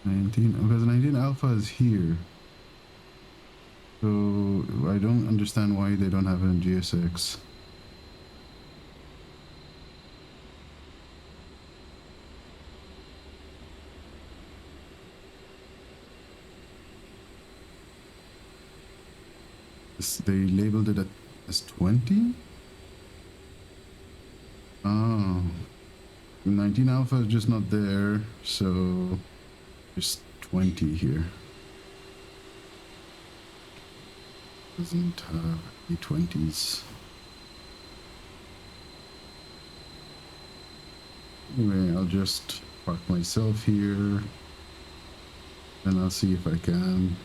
Because 19 Alpha is here. So I don't understand why they don't have it in GSX. They labeled it as 20? Oh. 19 Alpha is just not there, so just 20 here. Doesn't have any 20s. Anyway, I'll just park myself here and I'll see if I can.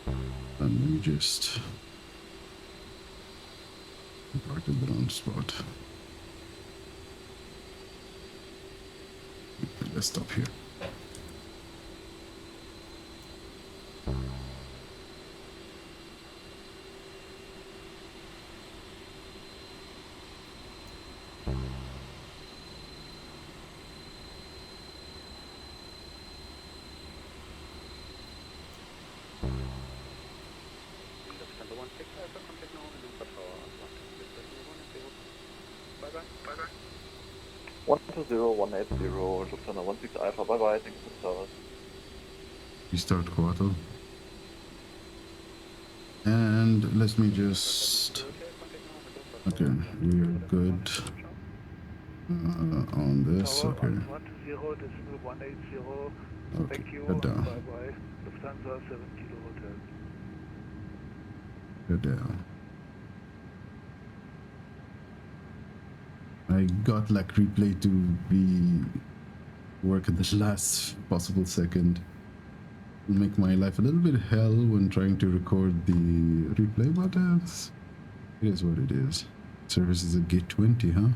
And let me just park at the wrong spot. Okay, let's stop here. Bye-bye. 120, 180, Lufthansa 16 Alpha, bye-bye, thank you for the service. Restart quarter. And let me just... Okay, we're good on this, Tower okay. 120.180, Okay, thank you, good down. bye-bye, Lufthansa 7 Kilo Hotel. Good down. I got like replay to be work at the last possible second. Make my life a little bit hell when trying to record the replay, but it is what it is. Service is at gate 20, huh?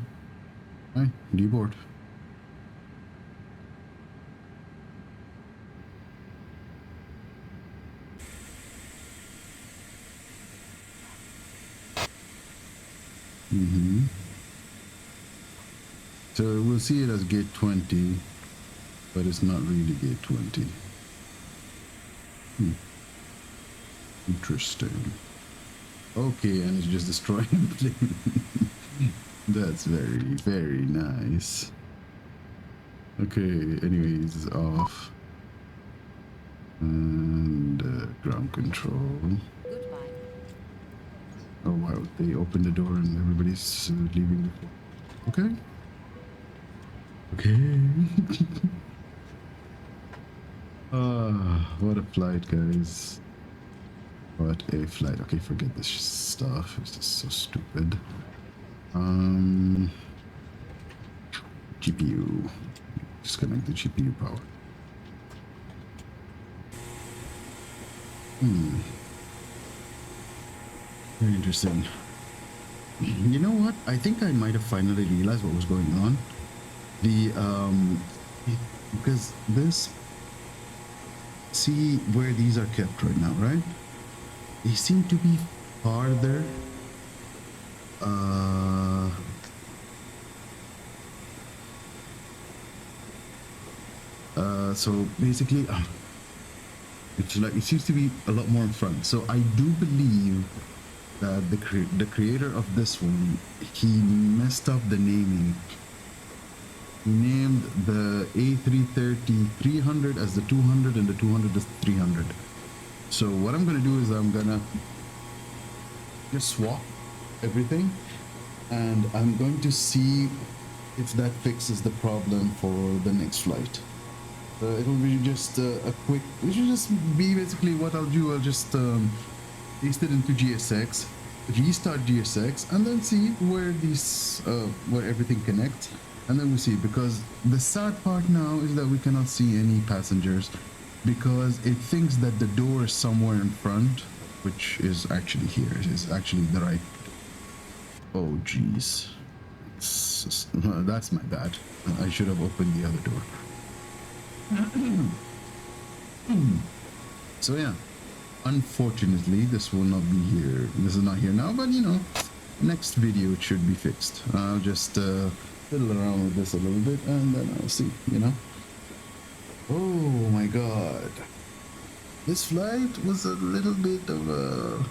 Hi, deboard. So we'll see it as gate 20, but it's not really gate 20. Interesting. Okay, and it's just destroying the plane. That's very, very nice. Okay, anyways, off. And ground control. Goodbye. Oh wow, they opened the door and everybody's leaving. Okay. Okay. What a flight, guys. What a flight. Okay, forget this stuff. It's just so stupid. GPU. Disconnect the GPU power. Very interesting. You know what? I think I might have finally realized what was going on. Because this, see where these are kept right now, right? They seem to be farther. So basically, it's like it seems to be a lot more in front. So I do believe that the creator of this one, he messed up the naming. He named the A330 300 as the 200 and the 200 as the 300. So what I'm gonna do is I'm gonna just swap everything, and I'm going to see if that fixes the problem for the next flight. It will be just a quick, it should just be basically what I'll do. I'll just paste it into GSX, restart GSX, and then see where these, where everything connects. And then we see, because the sad part now is that we cannot see any passengers because it thinks that the door is somewhere in front, which is actually here. It is actually the right. Oh, geez. That's my bad. I should have opened the other door. So yeah, unfortunately this will not be here. This is not here now, but you know, next video it should be fixed. I'll just fiddle around with this a little bit and then I'll see, you know. Oh my god, this flight was a little bit of a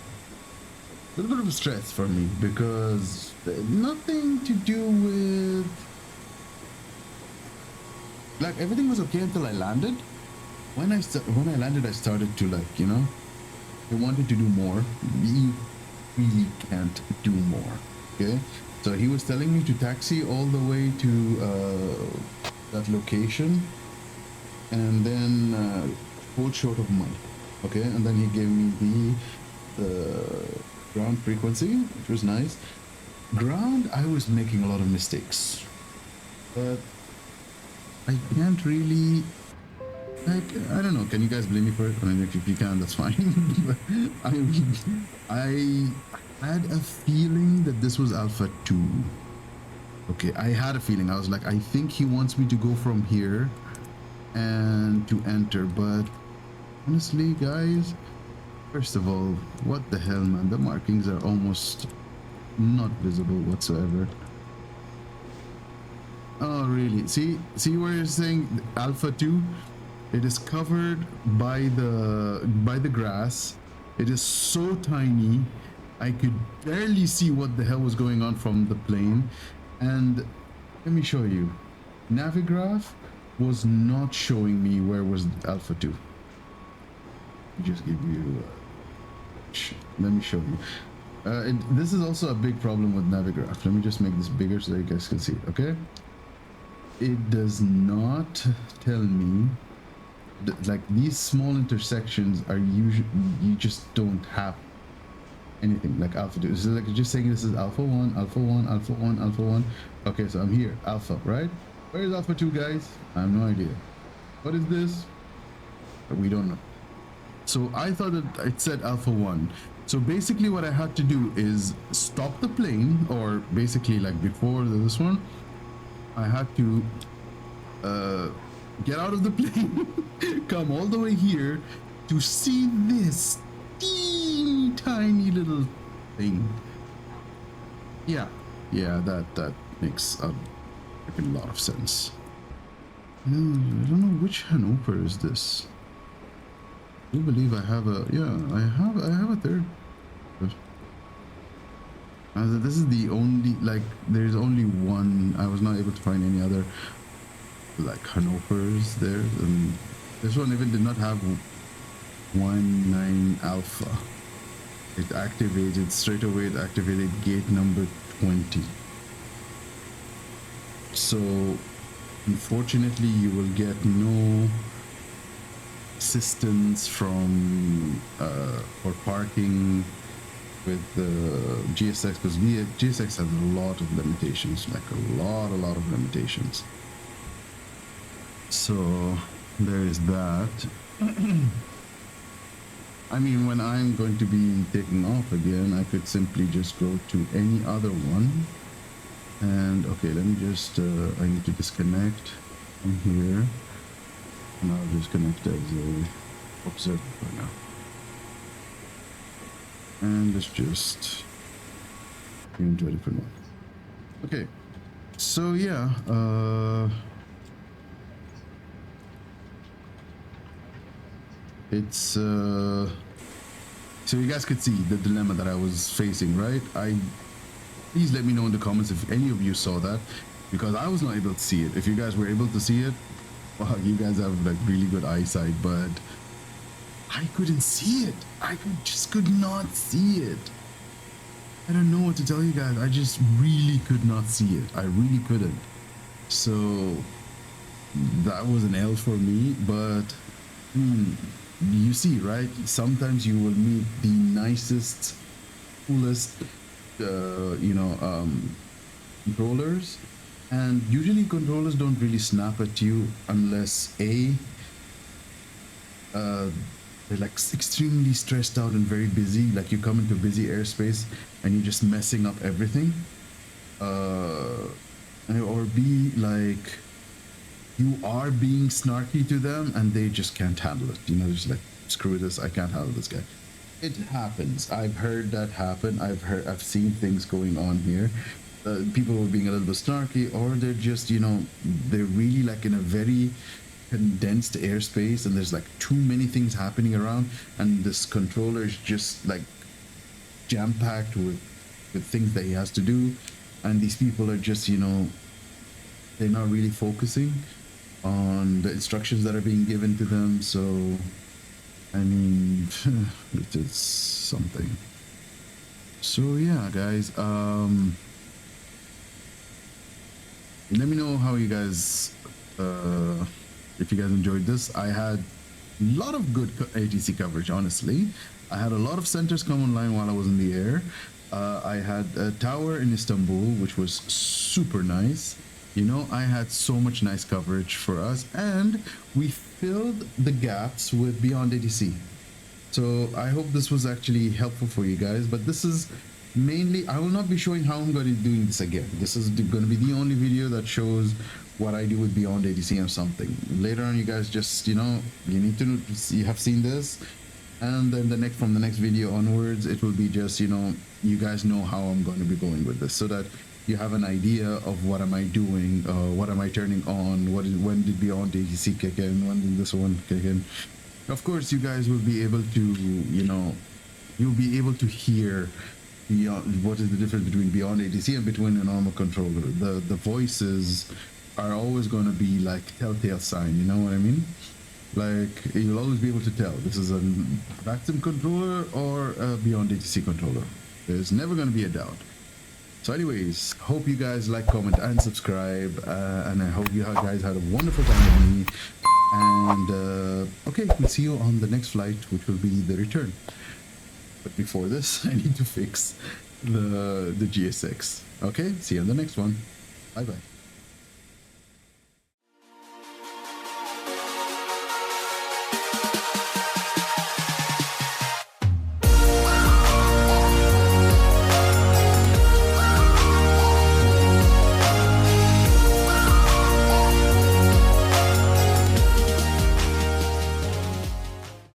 stress for me because nothing to do with, like, everything was okay until I landed. When I landed, I started to, like, you know, I wanted to do more. We really can't do more. Okay, so he was telling me to taxi all the way to that location, and then fall short of money. Okay, and then he gave me the ground frequency, which was nice. Ground, I was making a lot of mistakes, but I can't really, like, I don't know, can you guys blame me for it? I mean, if you can, that's fine. But I had a feeling that this was Alpha 2. Okay, I had a feeling. I was like, I think he wants me to go from here and to enter, but honestly, guys, first of all, what the hell, man? The markings are almost not visible whatsoever. Oh, really? See where you're saying Alpha 2? It is covered by the grass. It is so tiny. I could barely see what the hell was going on from the plane. And let me show you. Navigraph was not showing me where was Alpha 2. Just give you let me show you. This is also a big problem with Navigraph. Let me just make this bigger so that you guys can see it. Okay, it does not tell me that, like, these small intersections are usually, you just don't have anything like Alpha 2. It's like just saying this is Alpha 1, Alpha 1, Alpha 1, Alpha 1. Okay, so I'm here, Alpha, right? Where is Alpha 2, guys? I have no idea. What is this? We don't know. So I thought that it said Alpha 1. So basically what I had to do is stop the plane, or basically, like, before this one, I had to get out of the plane, come all the way here to see this teeny tiny little thing. Yeah, that makes a freaking lot of sense. I don't know which Hannover is this. I do believe I have a, yeah, I have a third. This is the only, like, there's only one. I was not able to find any other, like, Hannovers there, and this one even did not have 19 Alpha. It activated straight away. It activated gate number 20. So unfortunately you will get no assistance from for parking with the GSX, because GSX has a lot of limitations, like a lot of limitations. So there is that. I mean, when I'm going to be taking off again, I could simply just go to any other one. And okay, let me just I need to disconnect from here, and I'll just connect as a observer for now. And let's just go into a different one. Okay, so yeah, it's so you guys could see the dilemma that I was facing, right? Please let me know in the comments if any of you saw that, because I was not able to see it. If you guys were able to see it, wow, you guys have like really good eyesight, but I couldn't see it. I just could not see it. I don't know what to tell you guys. I just really could not see it. I really couldn't. So that was an L for me. But you see, right? Sometimes you will meet the nicest, coolest, controllers, and usually controllers don't really snap at you unless they're like extremely stressed out and very busy, like you come into busy airspace and you're just messing up everything, or B, like you are being snarky to them and they just can't handle it, just like, screw this, I can't handle this guy. It happens. I've heard that happen. I've seen things going on here. People were being a little bit snarky, or they're just, they're really like in a very condensed airspace and there's like too many things happening around, and this controller is just like jam-packed with things that he has to do, and these people are just, they're not really focusing on the instructions that are being given to them. So I mean, it is something. So yeah, guys, let me know how you guys, if you guys enjoyed this. I had a lot of good ATC coverage, honestly. I had a lot of centers come online while I was in the air. I had a tower in Istanbul, which was super nice. I had so much nice coverage for us, and we filled the gaps with Beyond ATC. So I hope this was actually helpful for you guys, but this is mainly, I will not be showing how I'm going to be doing this again. This is going to be the only video that shows what I do with Beyond ATC or something. Later on, you guys just, you need to, you have seen this, and then from the next video onwards, it will be just, you guys know how I'm going to be going with this, so that you have an idea of what am I doing, what am I turning on, when did Beyond ATC kick in, when did this one kick in. Of course, you guys will be able to, you'll be able to hear beyond what is the difference between Beyond ATC and between a normal controller. The voices are always going to be like telltale sign, you know what I mean? Like, you'll always be able to tell this is a VATSIM controller or a Beyond ATC controller. There's never going to be a doubt. So anyways, hope you guys like, comment, and subscribe, and I hope you guys had a wonderful time with me. And okay, we'll see you on the next flight, which will be the return. But before this, I need to fix the GSX. Okay, see you on the next one. Bye bye.